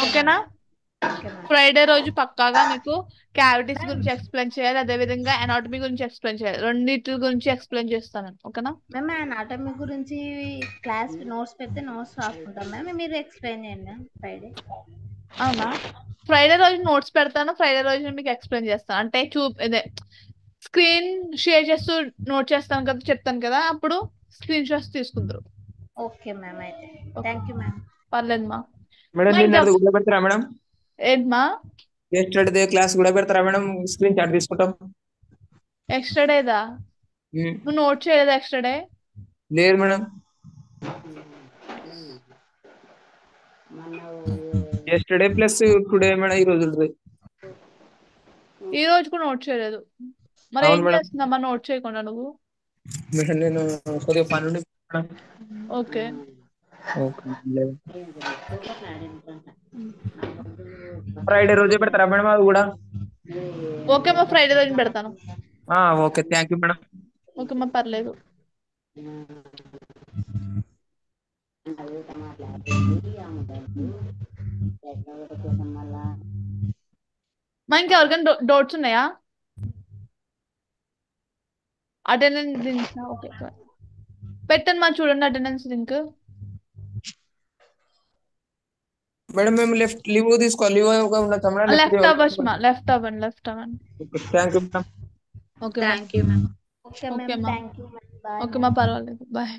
ఓకేనా? ఫ్రైడే రోజు పక్కాగా మీకు క్యావిటీస్ గురించి ఎక్స్ప్లెయిన్ చేయాలి, అదే విధంగా అనాటమీ గురించి ఎక్స్ప్లెయిన్ చేయాలి. రెండింటి గురించి ఎక్స్ప్లెయిన్ చేస్తాను. ఓకేనా? మేము అనాటమీ గురించి క్లాస్ నోట్స్ పెడితే నోట్స్ రాసుకుంటాం మ్యామ్, మీరు ఎక్స్ప్లెయిన్ చేయండి ఫ్రైడే. అవునా? ఫ్రైడే రోజు నోట్స్ పెడతాను, ఫ్రైడే రోజు మీకు ఎక్స్ప్లెయిన్ చేస్తాను. అంటే ఇదే స్క్రీన్ షేర్ చేస్తూ నోట్ చేస్తాను కదా, చెప్తాను కదా, అప్పుడు స్క్రీన్ షాట్స్ తీసుకుంటారు. Okay ma'am. అయితే థ్యాంక్ యూ మ్యామ్. పర్లేదు మా. మేడం నిన్నది కూడా పెడతారా మేడం? ఏంటమ్మా? ఎస్టర్డే క్లాస్ కూడా పెడతారా మేడం? స్క్రీన్ షాట్ తీసుకుంటాం. ఎక్స్ట్రాడేదా? నువ్వు నోట్ చేయలేదా ఎక్స్ట్రాడే? లేదు madam. Yesterday plus today madam ఈ రోజు ఈ రోజు కూడా నోట్ చేయలేదు. మరి ఏం చేస్తున్నామా నోట్ చేయకుండా నువ్వు? మేడం నేను కొద్దిగా పని ఉండి. ఓకే ఫ్రైడే రోజే పెడతారా మేడం అది కూడా? ఓకే మా ఫ్రైడే రోజు పెడతాను. Okay thank you madam. Okay మా పర్లేదు. మా ఇంకెవరికైనా డౌట్స్ ఉన్నాయా? అటెండెన్స్ లింక్ ఓకే పెట్టండి మా, చూడండి అటెండెన్స్ లింక్. మేడం మేము లీవ్ తీసుకోవాలి, లీవ్ ఉండొచ్చా మేడం? లెఫ్ట్ అవ్వచ్చు మా, లెఫ్ట్ అవ్వండి. Thank you madam. Okay thank you ma'am. Okay మా. ఓకే మా పర్వాలేదు, బాయ్.